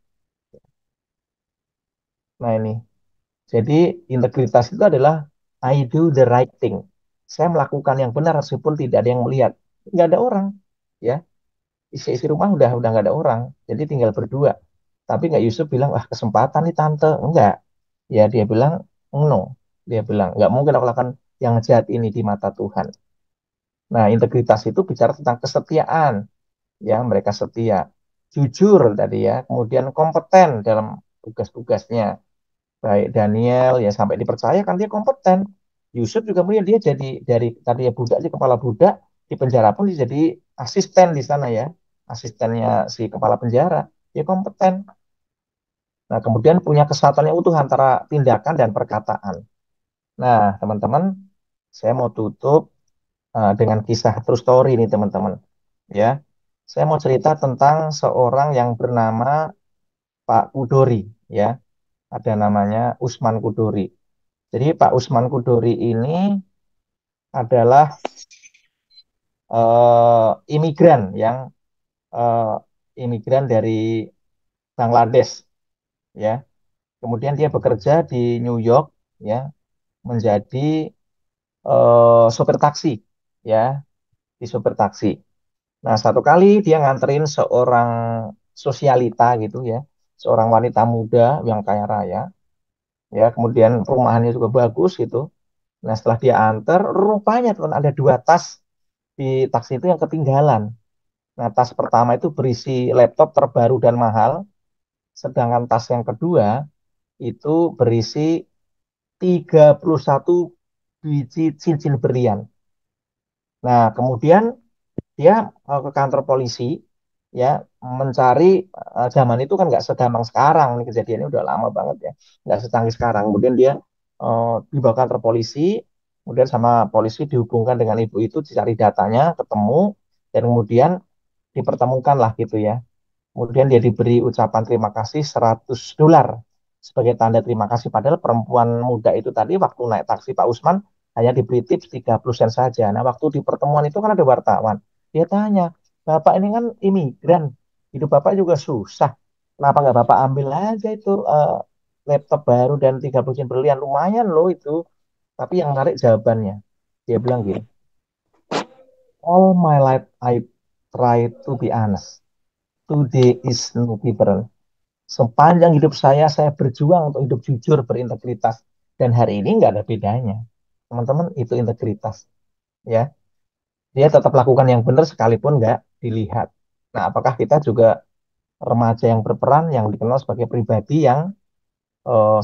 Nah ini, jadi integritas itu adalah I do the right thing. Saya melakukan yang benar meskipun tidak ada yang melihat. Nggak ada orang, ya. Isi-isi rumah udah nggak ada orang. Jadi tinggal berdua. Tapi nggak Yusuf bilang, wah kesempatan nih tante. Enggak. Ya dia bilang, no. Dia bilang, nggak mungkin aku lakukan yang jahat ini di mata Tuhan. Nah, integritas itu bicara tentang kesetiaan. Ya, mereka setia. Jujur tadi ya. Kemudian kompeten dalam tugas-tugasnya. Baik Daniel ya sampai dipercaya kan dia kompeten. Yusuf juga kemudian dia jadi dari tadi ya budak jadi kepala budak di penjara pun dia jadi asisten di sana ya, asistennya si kepala penjara. Dia kompeten. Nah kemudian punya kesatuan yang utuh antara tindakan dan perkataan. Nah teman-teman, saya mau tutup dengan kisah true story ini teman-teman. Ya, saya mau cerita tentang seorang yang bernama Pak Kudori. Ya, ada namanya Usman Kudori. Jadi Pak Usman Kudori ini adalah imigran yang eh, imigran dari Bangladesh ya. Kemudian dia bekerja di New York ya menjadi sopir taksi ya, di sopir taksi. Nah, satu kali dia nganterin seorang sosialita gitu ya, seorang wanita muda yang kaya raya ya, kemudian perumahannya juga bagus gitu. Nah, setelah dia antar, rupanya teman ada 2 tas di taksi itu yang ketinggalan. Nah, tas pertama itu berisi laptop terbaru dan mahal, sedangkan tas yang kedua itu berisi 31 biji cincin berlian. Nah, kemudian dia ke kantor polisi ya mencari zaman itu kan nggak segampang sekarang, ini kejadiannya udah lama banget ya, nggak secanggih sekarang. Kemudian dia dibawa ke kantor polisi, kemudian sama polisi dihubungkan dengan ibu itu, dicari datanya, ketemu, dan kemudian dipertemukan lah gitu ya. Kemudian dia diberi ucapan terima kasih $100 sebagai tanda terima kasih. Padahal perempuan muda itu tadi waktu naik taksi Pak Usman hanya diberi tips 30 sen saja. Nah, waktu di pertemuan itu kan ada wartawan. Dia tanya, Bapak ini kan imigran, hidup Bapak juga susah. Kenapa nggak Bapak ambil aja itu laptop baru dan 30 sen berlian? Lumayan loh itu. Tapi yang menarik jawabannya. Dia bilang gini, all my life I try to be honest. Today is no different. Sepanjang hidup saya berjuang untuk hidup jujur, berintegritas. Dan hari ini nggak ada bedanya. Teman-teman, itu integritas. Ya, dia tetap lakukan yang benar sekalipun nggak dilihat. Nah, apakah kita juga remaja yang berperan, yang dikenal sebagai pribadi yang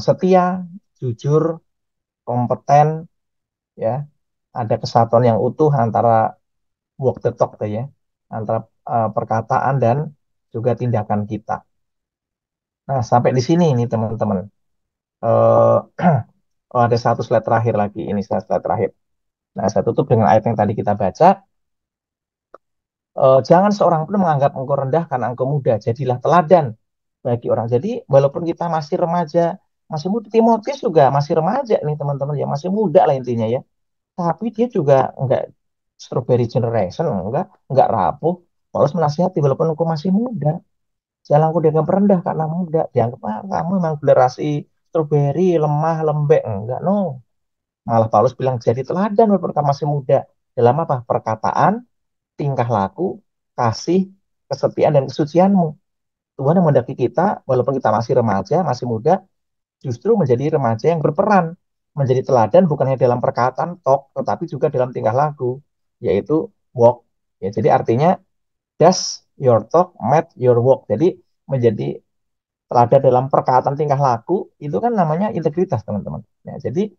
setia, jujur, kompeten, ya, ada kesatuan yang utuh antara walk the talk, ya, antara perkataan dan juga tindakan kita. Nah, sampai di sini nih teman-teman. Eh, oh, ada satu slide terakhir lagi. Ini slide terakhir. Nah, saya tutup dengan ayat yang tadi kita baca. Jangan seorang pun menganggap engkau rendah karena engkau muda. Jadilah teladan bagi orang. Jadi, walaupun kita masih remaja, masih muda, Timotius juga masih remaja nih teman-teman ya, masih muda lah intinya ya. Tapi dia juga enggak strawberry generation, enggak rapuh. Paulus menasihati walaupun engkau masih muda, jangan engkau dianggap rendah karena muda. Dianggap kamu memang generasi strawberry, lemah, lembek. Enggak, no. Malah Paulus bilang jadi teladan walaupun kamu masih muda. Dalam apa? Perkataan, tingkah laku, kasih, kesetiaan, dan kesucianmu. Tuhan yang mendaki kita, walaupun kita masih remaja, masih muda, justru menjadi remaja yang berperan. Menjadi teladan bukan hanya dalam perkataan, talk, tetapi juga dalam tingkah laku, yaitu walk. Ya, jadi artinya, does your talk match your walk. Jadi menjadi teladan dalam perkataan tingkah laku, itu kan namanya integritas, teman-teman. Ya, jadi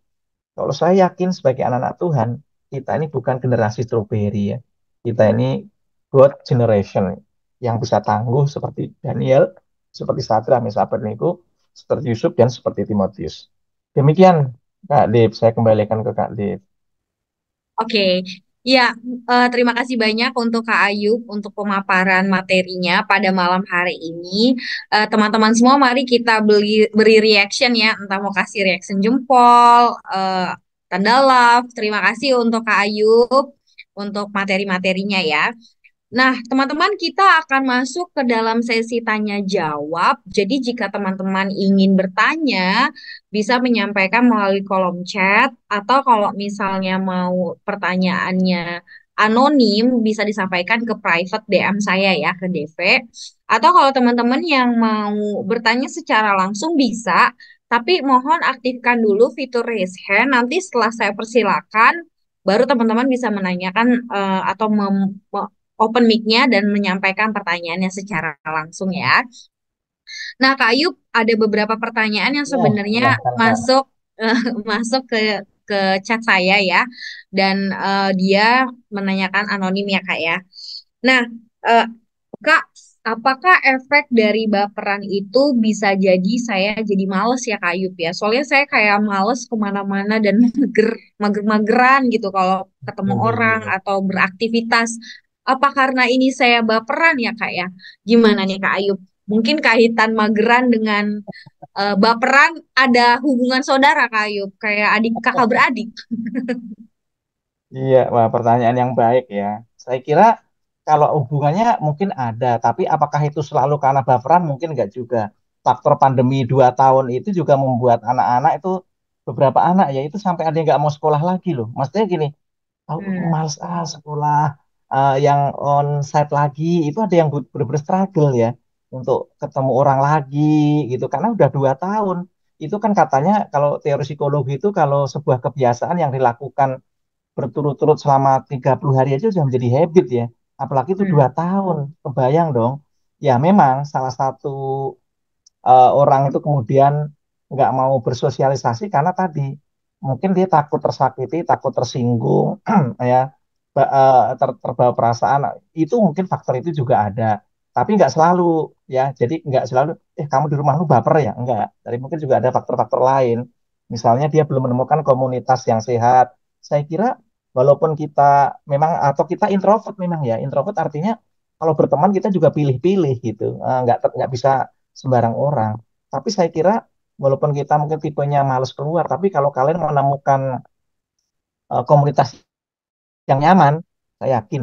kalau saya yakin sebagai anak-anak Tuhan, kita ini bukan generasi stroberi ya. Kita ini God generation yang bisa tangguh seperti Daniel, seperti Sadra, Meshach, Abednego, seperti Yusuf, dan seperti Timotius. Demikian, Kak Dev. Saya kembalikan ke Kak Dev. Oke, ya, terima kasih banyak untuk Kak Ayub untuk pemaparan materinya pada malam hari ini. Teman-teman semua, mari kita beri reaction ya, entah mau kasih reaction jempol, tanda love. Terima kasih untuk Kak Ayub untuk materi-materinya ya. Nah, teman-teman, kita akan masuk ke dalam sesi tanya jawab. Jadi, jika teman-teman ingin bertanya, bisa menyampaikan melalui kolom chat, atau kalau misalnya mau pertanyaannya anonim, bisa disampaikan ke private DM saya ya, ke DV. Atau kalau teman-teman yang mau bertanya secara langsung bisa, tapi mohon aktifkan dulu fitur raise hand. Nanti setelah saya persilakan, baru teman-teman bisa menanyakan atau open mic-nya dan menyampaikan pertanyaannya secara langsung ya. Nah, Kak Ayub, ada beberapa pertanyaan yang Ya, sebenarnya silahkan Kak. masuk masuk ke chat saya ya, dan dia menanyakan anonim ya Kak ya. Nah, eh, Kak, apakah efek dari baperan itu bisa jadi saya jadi males ya Kak Ayub ya? Soalnya saya kayak males kemana-mana dan mager-mageran gitu kalau ketemu orang atau beraktivitas. Apa karena ini saya baperan ya Kak ya? Gimana nih Kak Ayub? Mungkin kaitan mageran dengan baperan ada hubungan saudara Kak Ayub, kayak adik kakak beradik. Iya, wah pertanyaan yang baik ya. Saya kira kalau hubungannya mungkin ada, tapi apakah itu selalu karena baperan? Mungkin enggak juga. Faktor pandemi 2 tahun itu juga membuat anak-anak itu, beberapa anak ya itu sampai ada yang nggak mau sekolah lagi loh. Maksudnya gini, aku Hmm. males sekolah yang onsite lagi. Itu ada yang bener-bener struggle ya untuk ketemu orang lagi gitu, karena udah 2 tahun. Itu kan katanya kalau teori psikologi itu kalau sebuah kebiasaan yang dilakukan berturut-turut selama 30 hari aja sudah menjadi habit ya. Apalagi itu Hmm. 2 tahun. Kebayang dong. Ya memang salah satu orang itu kemudian nggak mau bersosialisasi karena tadi mungkin dia takut tersakiti, takut tersinggung, ya, terbawa perasaan. Itu mungkin faktor itu juga ada. Tapi nggak selalu ya. Jadi nggak selalu, kamu di rumah lu baper ya. Enggak. Tapi mungkin juga ada faktor-faktor lain. Misalnya dia belum menemukan komunitas yang sehat. Saya kira walaupun kita memang atau kita introvert memang ya. Introvert artinya kalau berteman kita juga pilih-pilih gitu. Nggak bisa sembarang orang. Tapi saya kira walaupun kita mungkin tipenya males keluar, tapi kalau kalian menemukan komunitas yang nyaman, saya yakin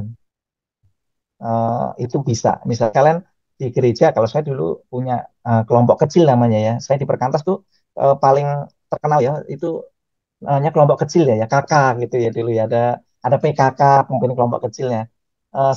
itu bisa. Misal kalian di gereja, kalau saya dulu punya kelompok kecil namanya ya, saya di Perkantas tuh paling terkenal ya, itu namanya kelompok kecil ya, ya KK gitu ya dulu ya, ada PKK, mungkin kelompok kecilnya.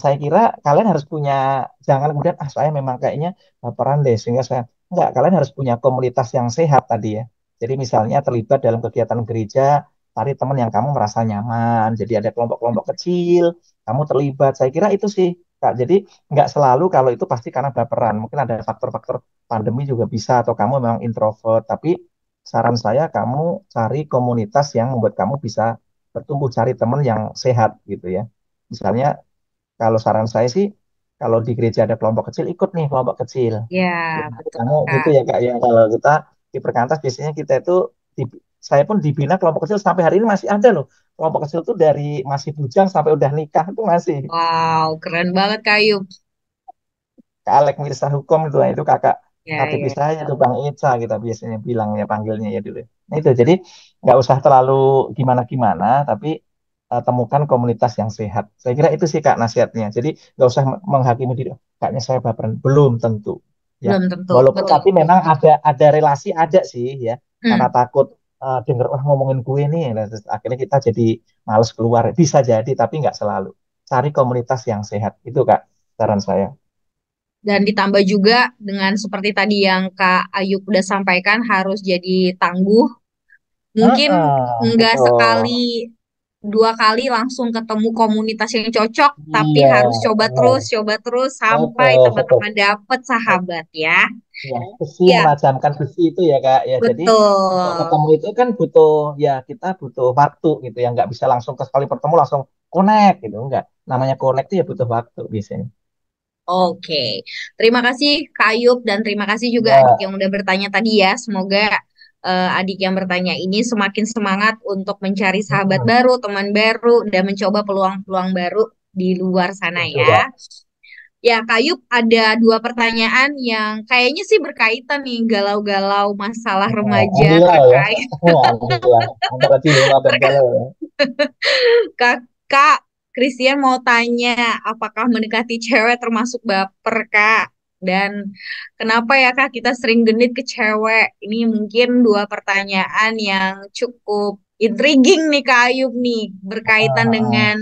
Saya kira kalian harus punya, jangan kemudian saya memang kayaknya baperan deh sehingga saya enggak, kalian harus punya komunitas yang sehat tadi ya. Jadi misalnya terlibat dalam kegiatan gereja, cari teman yang kamu merasa nyaman. Jadi ada kelompok-kelompok kecil, kamu terlibat. Saya kira itu sih Kak. Jadi nggak selalu kalau itu pasti karena baperan. Mungkin ada faktor-faktor pandemi juga bisa atau kamu memang introvert. Tapi saran saya kamu cari komunitas yang membuat kamu bisa bertumbuh, cari teman yang sehat gitu ya. Misalnya kalau saran saya sih, kalau di gereja ada kelompok kecil, ikut nih kelompok kecil. Ya, Ya, betul kamu gitu Kak. ya Kak ya. Kalau kita di Perkantas biasanya kita itu, di, saya pun dibina kelompok kecil sampai hari ini masih ada loh. Kelompok kecil itu dari masih bujang sampai udah nikah itu masih. Wow, keren banget Kak Ayub. Kak Alek Mirsa Hukum itu kakak Ya, KTP ya. saya itu Bang Ica kita biasanya bilang ya panggilnya ya dulu. Nah itu jadi nggak usah terlalu gimana-gimana, tapi temukan komunitas yang sehat. Saya kira itu sih Kak nasihatnya. Jadi nggak usah menghakimi diri. "Oh, kayaknya saya baperan." Belum tentu. Ya, Belum tentu, walaupun betul. tapi memang ada relasi ada sih ya. Karena Hmm. takut denger wah ngomongin gue nih, nah, terus akhirnya kita jadi males keluar. Bisa jadi tapi nggak selalu. Cari komunitas yang sehat itu Kak saran saya. Dan ditambah juga dengan seperti tadi yang Kak Ayub udah sampaikan harus jadi tangguh. Mungkin nggak Betul. sekali, dua kali langsung ketemu komunitas yang cocok, tapi Iya, harus benar. coba terus sampai Betul, betul. teman-teman dapet sahabat ya. Ya, besi Ya, menajamkan besi itu ya, Kak. Ya, jadi untuk betul. ketemu itu kan butuh, ya kita butuh waktu gitu ya. Nggak bisa langsung ke sekali bertemu langsung connect gitu. Enggak. Namanya connect itu ya butuh waktu biasanya. Oke, terima kasih Kak Ayub dan terima kasih juga adik Ya, yang udah bertanya tadi ya. Semoga adik yang bertanya ini semakin semangat untuk mencari sahabat hmm, baru, teman baru, dan mencoba peluang-peluang baru di luar sana setuju, ya. Kak. Ya, Kak Ayub ada dua pertanyaan yang kayaknya sih berkaitan nih, galau-galau masalah remaja Andilau ya. terkait Andilau. Antara dilema dan galau ya. Kak Christian mau tanya, apakah mendekati cewek termasuk baper, Kak? Dan kenapa ya, Kak, kita sering genit ke cewek? Ini mungkin dua pertanyaan yang cukup intriguing nih, Kak Ayub nih, berkaitan Ah, dengan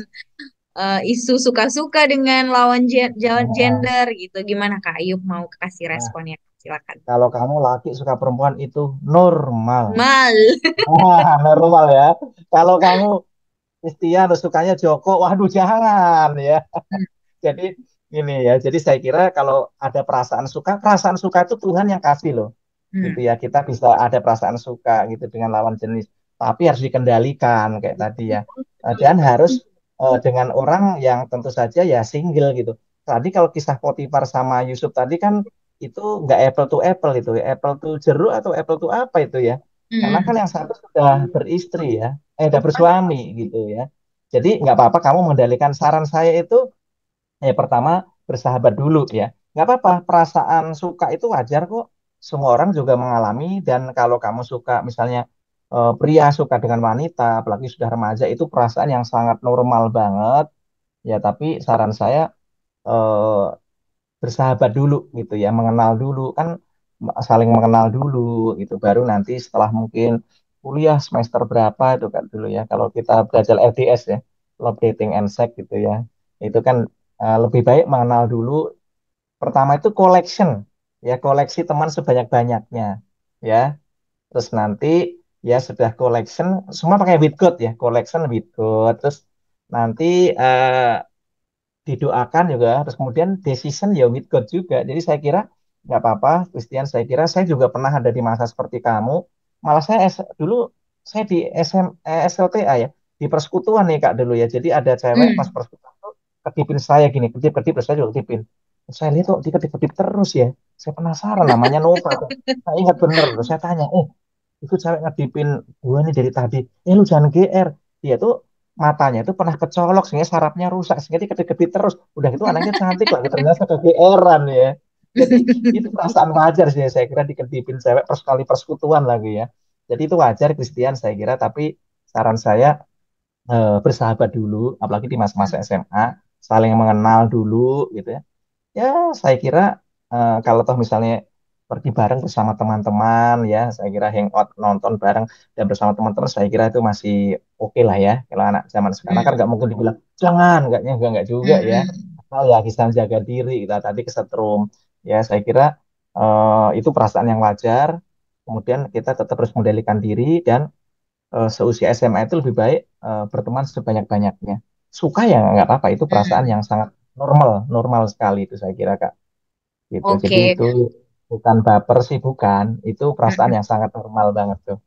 isu suka-suka dengan lawan ah, gender gitu. Gimana, Kak Ayub mau kasih ah. responnya? Silakan. Kalau kamu laki suka perempuan itu normal. Mal. Normal ya. Kalau kamu Christian terus sukanya Joko, waduh jangan ya. Jadi ini ya, jadi saya kira kalau ada perasaan suka itu Tuhan yang kasih loh. Gitu Hmm. ya, kita bisa ada perasaan suka gitu dengan lawan jenis. Tapi harus dikendalikan kayak tadi ya. Dan harus dengan orang yang tentu saja ya single gitu. Tadi kalau kisah Potifar sama Yusuf tadi kan itu nggak apple to apple itu, apple to jeruk atau apple to apa itu ya. Karena kan Hmm. yang satu sudah beristri ya, udah bersuami gitu ya. Jadi nggak apa-apa kamu mengendalikan. Saran saya itu pertama bersahabat dulu ya. Nggak apa-apa, perasaan suka itu wajar kok. Semua orang juga mengalami dan kalau kamu suka misalnya pria suka dengan wanita, apalagi sudah remaja itu perasaan yang sangat normal banget. Ya, tapi saran saya eh, bersahabat dulu gitu ya, mengenal dulu kan saling mengenal dulu gitu. Baru nanti setelah mungkin kuliah semester berapa itu kan dulu ya. Kalau kita belajar LDS ya, Love Dating and Sex gitu ya. Itu kan lebih baik mengenal dulu. Pertama itu collection, ya koleksi teman sebanyak-banyaknya, ya. Terus nanti ya sudah collection, semua pakai with God ya, collection with God. Terus nanti didoakan juga, terus kemudian decision ya with God juga. Jadi saya kira nggak apa-apa, Christian. Saya kira saya juga pernah ada di masa seperti kamu. Malah dulu saya di SLTA ya, di persekutuan nih Kak dulu ya. Jadi ada cewek pas Hmm. persekutuan tuh kedipin saya gini, kedip-kedip, terus saya juga kedipin. Terus saya lihat kok dikedip-kedip terus ya. Saya penasaran namanya Nova tuh. Saya ingat bener, terus saya tanya, itu cewek ngedipin gue nih dari tadi. Lu jangan GR. Dia tuh matanya itu pernah kecolok sehingga sarafnya rusak sehingga dia kedip-kedip terus. Udah gitu anaknya cantik lagi ternyata kegeeran ya. Jadi itu perasaan wajar sih saya kira dikedipin cewek sekali persekutuan lagi ya. Jadi itu wajar Christian saya kira, tapi saran saya bersahabat dulu, apalagi di masa-masa SMA, saling mengenal dulu gitu ya. Ya, saya kira kalau toh misalnya pergi bareng bersama teman-teman ya, saya kira hangout nonton bareng dan bersama teman-teman, saya kira itu masih oke lah ya. Kalau anak zaman sekarang kan nggak Hmm, mungkin dibilang jangan, nggak juga hmm, ya. hmm. Asal ya bisa jaga diri, kita tadi kesetrum. Ya, saya kira itu perasaan yang wajar. Kemudian kita tetap harus mengendalikan diri dan seusia SMA itu lebih baik berteman sebanyak-banyaknya. Suka ya nggak apa-apa, itu perasaan Hmm. yang sangat normal, normal sekali itu saya kira Kak. Gitu. Jadi Oke. itu bukan baper sih, bukan. Itu perasaan Hmm. yang sangat normal banget tuh.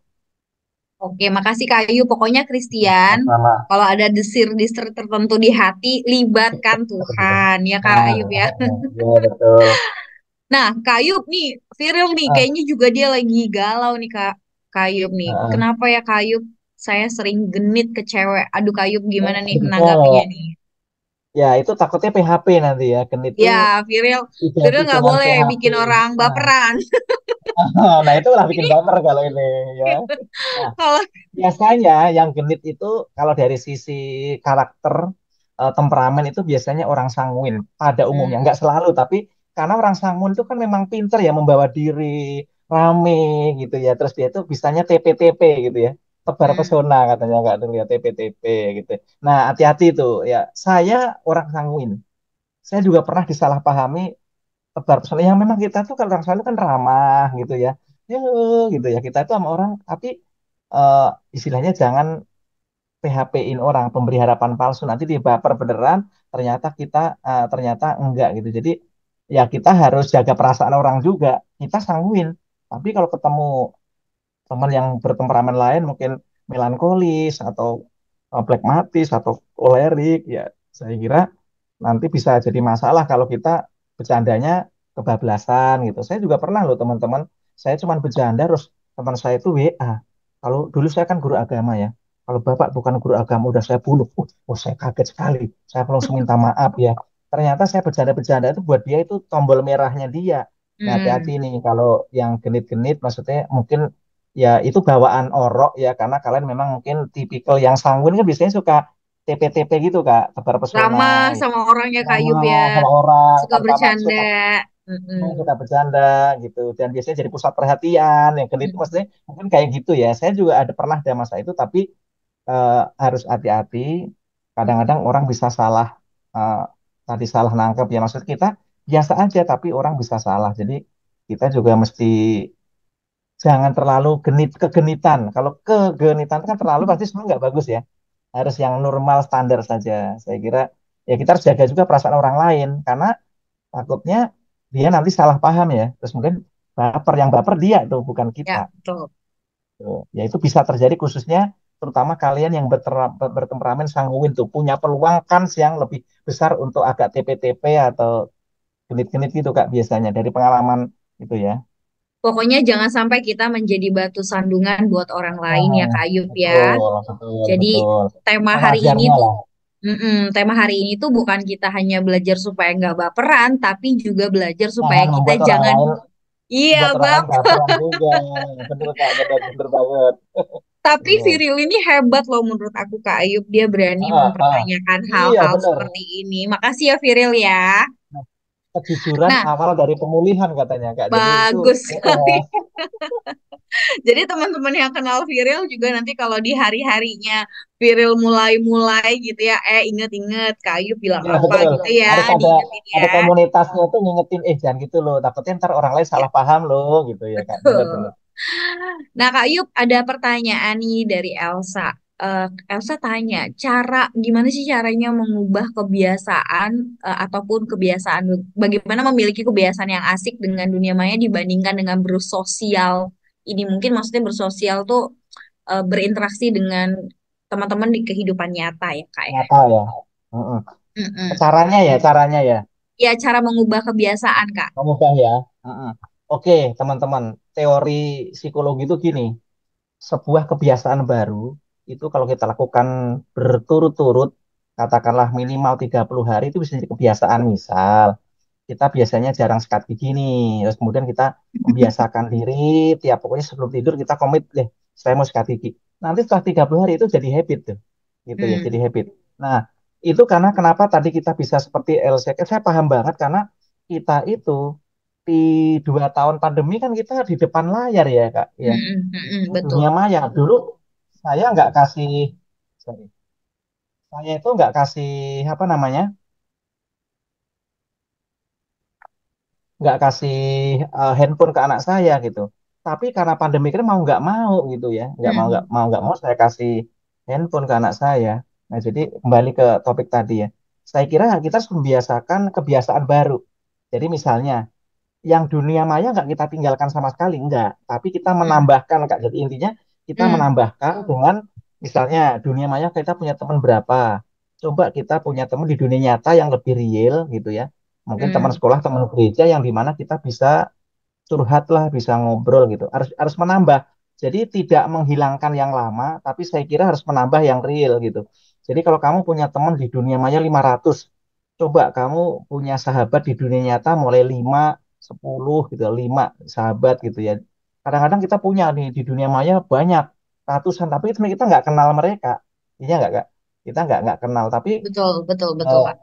Oke, makasih Kak Ayu. Pokoknya Christian, Masalah. kalau ada desir-desir tertentu di hati, libatkan Tuhan, ya Kak Nah, Ayub ya. ya betul. Nah, Kak Ayub nih, Viril nih, Ah, kayaknya juga dia lagi galau nih Kak Ayub nih. ah, Kenapa ya Kak Ayub? Saya sering genit ke cewek. Aduh Kak Ayub gimana nih Gitu menanggapinya cewek. nih? Ya itu takutnya PHP nanti ya. Genit itu Ya, Viril identik nggak dengan boleh PHP. bikin orang Nah, baperan. nah itu lah bikin Ini baper kalau ini ya. Nah, kalau biasanya yang genit itu kalau dari sisi karakter, temperamen itu biasanya orang sanguin pada umumnya. hmm, Nggak selalu, tapi karena orang sanguin itu kan memang pinter ya membawa diri, rame gitu ya. Terus dia itu bisanya TP-TP gitu ya. Tebar hmm, pesona katanya nggak dulu ya TP-TP gitu. Nah hati-hati itu ya. Saya orang sanguin. Saya juga pernah disalahpahami tebar pesona yang memang kita tuh kalau orang sana kan ramah gitu ya, ya gitu ya kita itu sama orang, tapi eh, istilahnya jangan PHP-in orang, pemberi harapan palsu, nanti dia baper beneran, ternyata kita ternyata enggak gitu. Jadi ya kita harus jaga perasaan orang juga, kita sanguin, tapi kalau ketemu teman yang bertemperamen lain mungkin melankolis atau plekmatis atau kolerik ya, saya kira nanti bisa jadi masalah kalau kita bercandanya kebablasan gitu. Saya juga pernah loh teman-teman, saya cuma bercanda terus teman saya itu WA. Kalau dulu saya kan guru agama ya. Kalau Bapak bukan guru agama udah saya bunuh. Saya kaget sekali. Saya langsung minta maaf ya. Ternyata saya bercanda-bercanda itu buat dia itu tombol merahnya dia. Nah, hati-hati hmm. nih kalau yang genit-genit maksudnya mungkin ya itu bawaan orok ya karena kalian memang mungkin tipikal yang sanguin kan biasanya suka TP-TP gitu Kak, tebar pesona Ramah gitu. sama orangnya Kak Ayub ya, Ramah sama orang suka tanpa maksud, bercanda. suka Mm-mm. bercanda gitu dan biasanya jadi pusat perhatian yang genit itu Mm-mm. maksudnya mungkin kayak gitu ya. Saya juga ada pernah ada masa itu tapi harus hati-hati. Kadang-kadang orang bisa salah, eh, tadi salah nangkep ya maksud kita biasa aja tapi orang bisa salah. Jadi kita juga mesti jangan terlalu kegenitan. Kalau kegenitan kan terlalu pasti semua nggak bagus ya. Harus yang normal standar saja. Saya kira ya kita harus jaga juga perasaan orang lain karena takutnya dia nanti salah paham ya. Terus mungkin baper, yang baper dia tuh bukan kita. Ya, betul. Tuh. Ya itu bisa terjadi khususnya terutama kalian yang bertemperamen sanguin tuh punya peluang kans yang lebih besar untuk agak TP-TP atau genit-genit gitu Kak biasanya dari pengalaman itu ya. Pokoknya jangan sampai kita menjadi batu sandungan buat orang lain ya Ah, Kak Ayub ya. betul, betul, Jadi betul. tema hari ini Sewajarnya tuh, lah. tema hari ini tuh bukan kita hanya belajar supaya nggak baperan, tapi juga belajar supaya Jangan kita membuat orang jangan, lain iya buat orang lain Bapak. baperan juga. Bener Kak, bener, bener banget. Tapi Betul. Viril ini hebat loh menurut aku Kak Ayub. Dia berani Ah, ah. mempertanyakan Iya hal-hal bener. seperti ini. Makasih ya Viril ya. Nah, kejujuran Nah, awal dari pemulihan katanya Kak. Jadi itu bagus eh, sekali. Jadi teman-teman yang kenal Viril juga nanti kalau di hari-harinya Viril mulai-mulai gitu ya, inget-inget Kak Ayu bilang ya apa betul. gitu ya, Harus diingetin ada ya. komunitasnya tuh ngingetin, jangan gitu loh. Takutnya ntar orang lain Ya, salah paham loh gitu ya Kak. Bener bener. betul. Nah Kak Ayub ada pertanyaan nih dari Elsa. Elsa tanya, gimana sih caranya mengubah kebiasaan ataupun kebiasaan, bagaimana memiliki kebiasaan yang asik dengan dunia maya dibandingkan dengan bersosial ini mungkin maksudnya bersosial tuh berinteraksi dengan teman-teman di kehidupan nyata ya kak ya. Nyata ya. Mm-mm. Mm-mm. Caranya ya. Ya cara mengubah kebiasaan kak. Mengubah ya. Mm-mm. Oke teman-teman. Teori psikologi itu gini. Sebuah kebiasaan baru itu kalau kita lakukan berturut-turut, katakanlah minimal 30 hari itu bisa jadi kebiasaan. Misal, kita biasanya jarang sikat gigi nih, terus kemudian kita membiasakan diri tiap pokoknya sebelum tidur kita komit deh, saya mau sikat gigi. Nanti setelah 30 hari itu jadi habit tuh, gitu ya, jadi Hmm. habit. Nah, itu karena kenapa tadi kita bisa seperti LCK, saya paham banget karena kita itu di 2 tahun pandemi kan kita di depan layar ya Kak, ya, di Betul. dunia maya. Dulu saya nggak kasih, sorry, saya itu nggak kasih apa namanya, nggak kasih handphone ke anak saya gitu. Tapi karena pandemi kan mau nggak mau gitu ya, Hmm. nggak mau saya kasih handphone ke anak saya. Nah jadi kembali ke topik tadi ya, saya kira kita harus membiasakan kebiasaan baru. Jadi misalnya yang dunia maya nggak kita tinggalkan sama sekali, enggak. Tapi kita Hmm. menambahkan Kak. Jadi intinya kita Hmm. menambahkan dengan misalnya dunia maya kita punya teman berapa. Coba kita punya teman di dunia nyata yang lebih real gitu ya. Mungkin teman Hmm. sekolah, teman gereja yang dimana kita bisa curhat lah, bisa ngobrol gitu. Harus menambah. Jadi tidak menghilangkan yang lama, tapi saya kira harus menambah yang real gitu. Jadi kalau kamu punya teman di dunia maya 500, coba kamu punya sahabat di dunia nyata mulai 5, 10 gitu, 5 sahabat gitu ya. Kadang-kadang kita punya nih di dunia maya banyak ratusan, tapi kita nggak kenal mereka. Iya nggak Kak? Kita nggak kenal, tapi Betul, betul, betul, eh, Kak.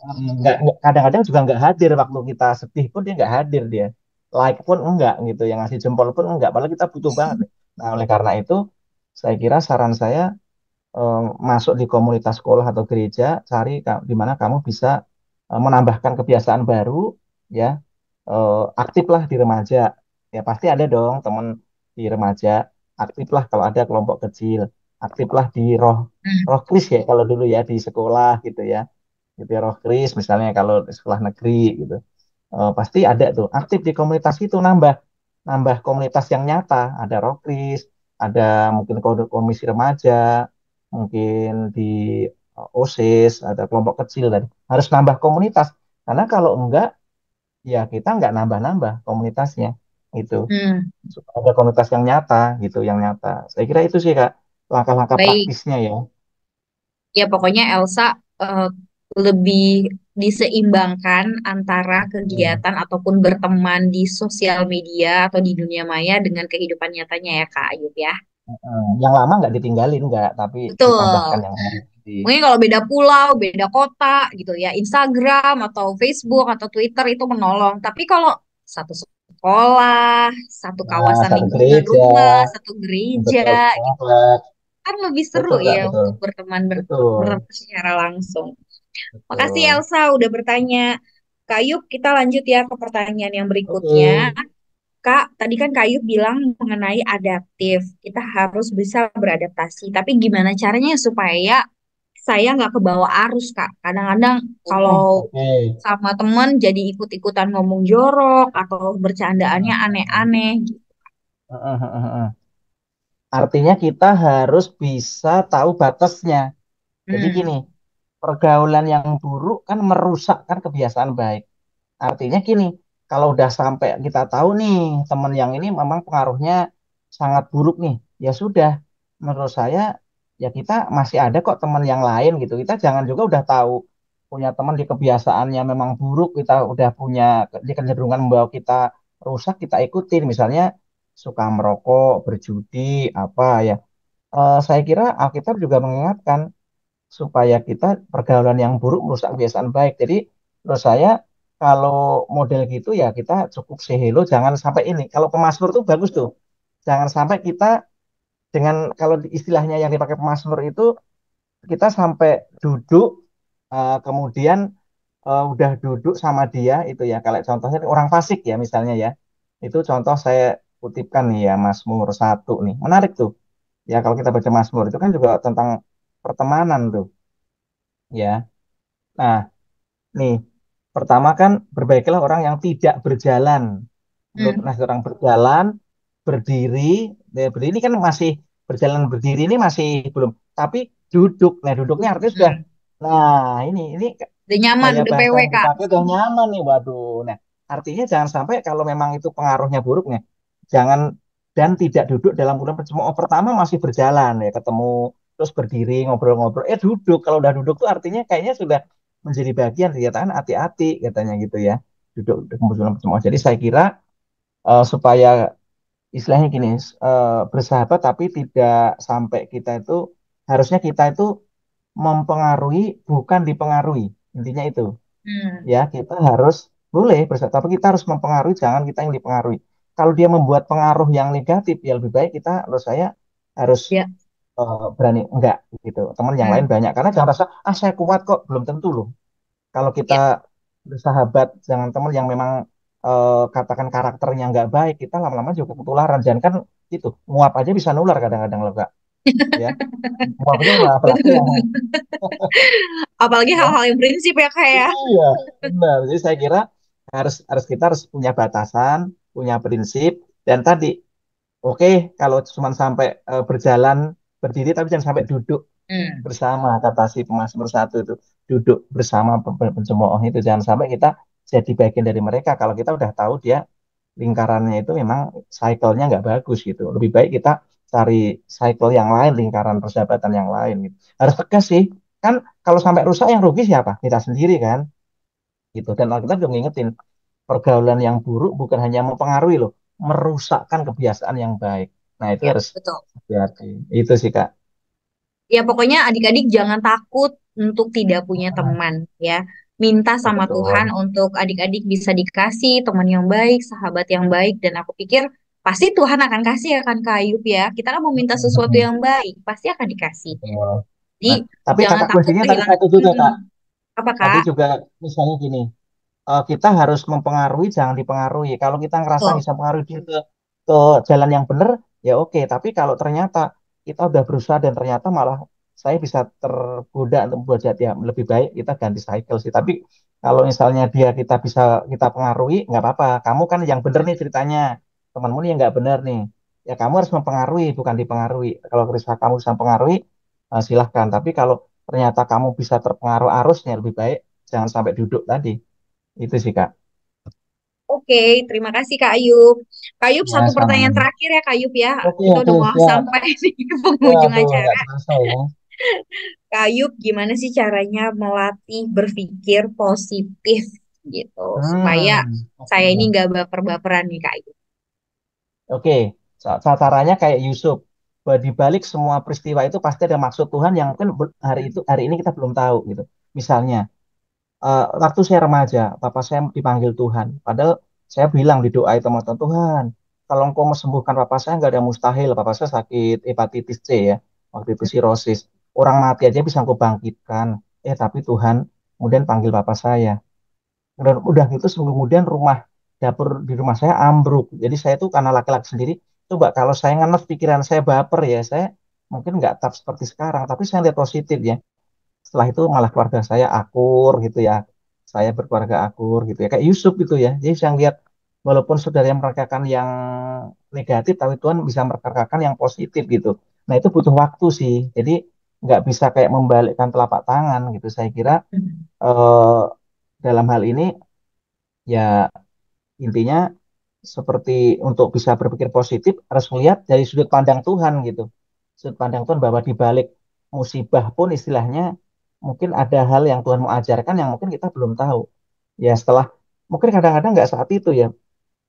kadang-kadang juga nggak hadir waktu kita sedih pun dia nggak hadir dia, like pun enggak gitu, yang ngasih jempol pun enggak, padahal kita butuh banget. Nah oleh karena itu saya kira saran saya, eh, masuk di komunitas sekolah atau gereja, cari di mana kamu bisa menambahkan kebiasaan baru ya. Aktiflah di remaja, ya pasti ada dong teman di remaja, aktiflah kalau ada kelompok kecil, aktiflah di roh Hmm. roh kris ya kalau dulu ya di sekolah gitu ya, gitu ya, roh kris misalnya kalau di sekolah negeri gitu. Pasti ada tuh aktif di komunitas itu, nambah nambah komunitas yang nyata, ada roh kris, ada mungkin komisi remaja, mungkin di OSIS, ada kelompok kecil, dan harus nambah komunitas karena kalau enggak ya kita nggak nambah-nambah komunitasnya itu. Hmm. Supaya ada komunitas yang nyata gitu, yang nyata. Saya kira itu sih Kak langkah-langkah Baik. praktisnya ya. Ya, pokoknya Elsa eh, lebih diseimbangkan antara Hmm. kegiatan ataupun berteman di sosial media atau di dunia maya dengan kehidupan nyatanya ya, Kak Ayub ya. Yang lama nggak ditinggalin nggak, tapi ditambahkan Betul. yang baru. Mungkin kalau beda pulau, beda kota gitu ya, Instagram atau Facebook atau Twitter itu menolong. Tapi kalau satu sekolah, satu Nah, kawasan satu lingkungan gereja, rumah, satu gereja, betul gitu, komplek, kan lebih seru betul Kak, ya betul, untuk berteman betul, secara langsung. Makasih betul. Elsa udah bertanya. Kak Yub, kita lanjut ya ke pertanyaan yang Oke, berikutnya. Kak, tadi kan Kak Yub bilang mengenai adaptif. Kita harus bisa beradaptasi. Tapi gimana caranya supaya saya nggak kebawa arus, Kak? Kadang-kadang kalau oke. sama temen jadi ikut-ikutan ngomong jorok atau bercandaannya aneh-aneh gitu. Artinya kita harus bisa tahu batasnya. Jadi Hmm. gini, pergaulan yang buruk kan merusak kan kebiasaan baik. Artinya gini, kalau udah sampai kita tahu nih teman yang ini memang pengaruhnya sangat buruk nih, ya sudah. Menurut saya ya kita masih ada kok teman yang lain gitu. Kita jangan juga udah tahu punya teman di kebiasaannya memang buruk, kita udah punya di kecenderungan membawa kita rusak, kita ikutin. Misalnya suka merokok, berjudi, apa ya. Saya kira Alkitab juga mengingatkan supaya kita pergaulan yang buruk merusak kebiasaan baik. Jadi menurut saya kalau model gitu ya kita cukup say hello, jangan sampai ini. Kalau pemasmur tuh bagus tuh. Jangan sampai kita dengan kalau istilahnya yang dipakai pemasmur itu kita sampai duduk, kemudian udah duduk sama dia itu ya. Kalau contohnya orang fasik ya misalnya ya. Itu contoh saya kutipkan nih ya, Mazmur 1 nih. Menarik tuh. Ya kalau kita baca Mazmur itu kan juga tentang pertemanan tuh ya. Nah, nih, pertama kan berbaikilah orang yang tidak berjalan. Menurut Hmm. nasihat orang berjalan, berdiri, berdiri ini kan masih berjalan berdiri ini masih belum. Tapi duduk, nah duduknya artinya sudah. Hmm. Nah, ini Udah nyaman, gaya udah bahasa PW, yang Kak. dipakai udah nyaman nih, waduh. Nah, artinya jangan sampai kalau memang itu pengaruhnya buruk nih, jangan dan tidak duduk dalam bulan pertemuan. Oh, pertama masih berjalan ya, ketemu terus berdiri ngobrol-ngobrol, duduk. Kalau udah duduk tuh artinya kayaknya sudah menjadi bagian, dikatakan hati-hati katanya gitu ya, duduk kumpul semua. Jadi saya kira supaya istilahnya gini, bersahabat tapi tidak sampai kita itu, harusnya kita itu mempengaruhi bukan dipengaruhi, intinya itu Hmm. ya. Kita harus boleh bersahabat tapi kita harus mempengaruhi, jangan kita yang dipengaruhi. Kalau dia membuat pengaruh yang negatif ya lebih baik kita, menurut saya harus Ya. berani enggak gitu. Teman yang lain Hmm. banyak, karena jangan rasa saya kuat kok, belum tentu loh. Kalau kita Ya. bersahabat dengan teman yang memang katakan karakternya nggak baik, kita lama-lama juga ketularan. Jangan kan gitu, nguap aja bisa nular kadang-kadang loh kak, ya. Nguap aja nular, apalagi yang Apalagi ya. hal-hal yang prinsip ya kayak. Iya, benar. Jadi saya kira harus harus kita harus punya batasan, punya prinsip, dan tadi oke, kalau cuma sampai berjalan berdiri tapi jangan sampai duduk Hmm. bersama, kata si Mazmur satu itu, duduk bersama pencemooh itu, jangan sampai kita jadi bagian dari mereka. Kalau kita udah tahu dia lingkarannya itu memang cycle-nya nggak bagus gitu, lebih baik kita cari cycle yang lain, lingkaran persahabatan yang lain gitu. Harus tegas sih, kan kalau sampai rusak yang rugi siapa? Kita sendiri kan gitu. Dan kita juga ngingetin, pergaulan yang buruk bukan hanya mempengaruhi loh, merusakkan kebiasaan yang baik. Nah itu Ya, harus betul. hati-hati, itu sih kak. Ya, pokoknya adik-adik jangan takut untuk tidak punya Hmm, teman ya. Minta sama Tuhan betul. untuk adik-adik bisa dikasih teman yang baik, sahabat yang baik, dan aku pikir pasti Tuhan akan kasih ya kan Kak Ayub ya. Kita kan mau minta sesuatu Hmm, yang baik, pasti akan dikasih. betul. Jadi Nah, tapi jangan kata takut kuncinya tadi kehilangan. satu juga Mm-mm. kak. Apa Tadi Kak? juga misalnya gini, kita harus mempengaruhi, jangan dipengaruhi. Kalau kita ngerasa Betul. bisa mengaruhi dia ke jalan yang benar, ya oke. Tapi kalau ternyata kita udah berusaha dan ternyata malah saya bisa tergoda untuk membuat jahat, ya lebih baik kita ganti cycle sih. Tapi kalau misalnya dia kita bisa kita pengaruhi, nggak apa-apa. Kamu kan yang benar nih ceritanya, temanmu nih yang nggak benar nih. Ya kamu harus mempengaruhi, bukan dipengaruhi. Kalau bisa kamu bisa mempengaruhi, silahkan. Tapi kalau ternyata kamu bisa terpengaruh arusnya, lebih baik jangan sampai duduk tadi. Itu sih, Kak. Oke, terima kasih Kak Ayub. Kak Ayub, Ya, satu sama. pertanyaan terakhir ya Kak Ayub ya. Oke, Kita oke, udah mau siap. sampai di penghujung Waduh, nggak acara. terasa ya. Kak Ayub, gimana sih caranya melatih berpikir positif gitu supaya Oke. saya ini nggak baper-baperan nih Kak Ayub. Oke, caranya kayak Yusuf. Bahwa di balik semua peristiwa itu pasti ada maksud Tuhan yang mungkin hari ini kita belum tahu gitu. Misalnya, waktu saya remaja, papa saya dipanggil Tuhan. Padahal saya bilang di doa itu sama Tuhan, Tuhan, kalau Engkau sembuhkan papa saya nggak ada mustahil. Papa saya sakit hepatitis C ya, waktu itu sirosis. Orang mati aja bisa Engkau bangkitkan. Tapi Tuhan kemudian panggil papa saya. Udah gitu seminggu kemudian dapur di rumah saya ambruk. Jadi saya tuh karena laki-laki sendiri, coba kalau saya ngenes pikiran saya baper ya, saya mungkin nggak tetap seperti sekarang. Tapi saya lihat positif ya. Setelah itu malah keluarga saya akur gitu ya. Saya berkeluarga akur gitu ya. Kayak Yusuf gitu ya. Jadi saya lihat walaupun saudara yang merekakan yang negatif, tapi Tuhan bisa merekakan yang positif gitu. Nah itu butuh waktu sih. Jadi nggak bisa kayak membalikkan telapak tangan gitu. Saya kira eh, dalam hal ini ya intinya seperti untuk bisa berpikir positif harus melihat dari sudut pandang Tuhan gitu. Sudut pandang Tuhan bahwa di balik musibah pun istilahnya mungkin ada hal yang Tuhan mau ajarkan yang mungkin kita belum tahu. Ya setelah mungkin kadang-kadang nggak saat itu ya,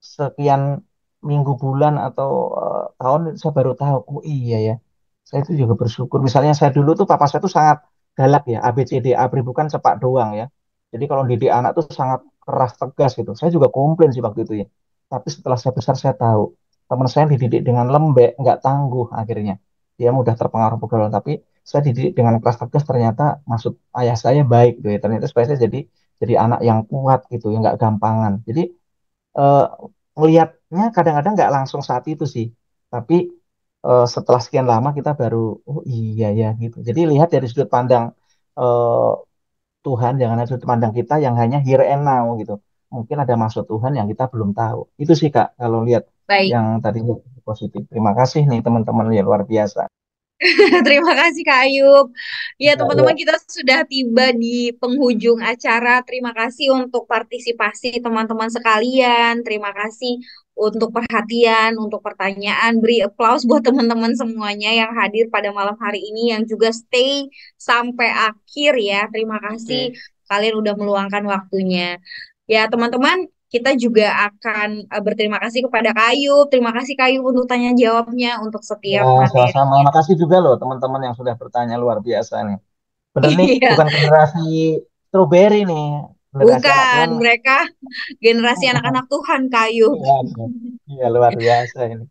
sekian minggu bulan atau tahun saya baru tahu. Oh iya ya. Saya itu juga bersyukur. Misalnya saya dulu tuh papa saya tuh sangat galak ya, A B C D A beri bukan cepak doang ya. Jadi kalau didik anak tuh sangat keras tegas gitu. Saya juga komplain sih waktu itu ya. Tapi setelah saya besar saya tahu teman saya dididik dengan lembek, nggak tangguh akhirnya. Dia mudah terpengaruh pergaulan, tapi saya dididik dengan keras tegas, ternyata maksud ayah saya baik gitu ya. Ternyata supaya saya jadi anak yang kuat gitu, yang nggak gampangan. Jadi eh, melihatnya kadang-kadang nggak langsung saat itu sih, tapi setelah sekian lama kita baru, oh iya ya gitu. Jadi lihat dari sudut pandang eh, Tuhan, jangan dari sudut pandang kita yang hanya here and now gitu. Mungkin ada maksud Tuhan yang kita belum tahu. Itu sih Kak, kalau lihat Baik. yang tadi positif. Terima kasih nih teman-teman ya, luar biasa. Terima kasih Kak Ayub. Ya, Ya, teman-teman ya. kita sudah tiba di penghujung acara. Terima kasih untuk partisipasi teman-teman sekalian. Terima kasih untuk perhatian, untuk pertanyaan. Beri applause buat teman-teman semuanya yang hadir pada malam hari ini, yang juga stay sampai akhir ya. Terima kasih Oke. kalian udah meluangkan waktunya. Ya, teman-teman, kita juga akan berterima kasih kepada Kayu. Terima kasih Kayu untuk tanya jawabnya untuk Ya, setiap sama-sama. materinya. Makasih juga loh teman-teman yang sudah bertanya luar biasa nih. Bener nih, Iya, bukan generasi strawberry nih, generasi anak bukan Tuhan. mereka generasi anak-anak Tuhan Kayu. Iya, iya, luar biasa ini.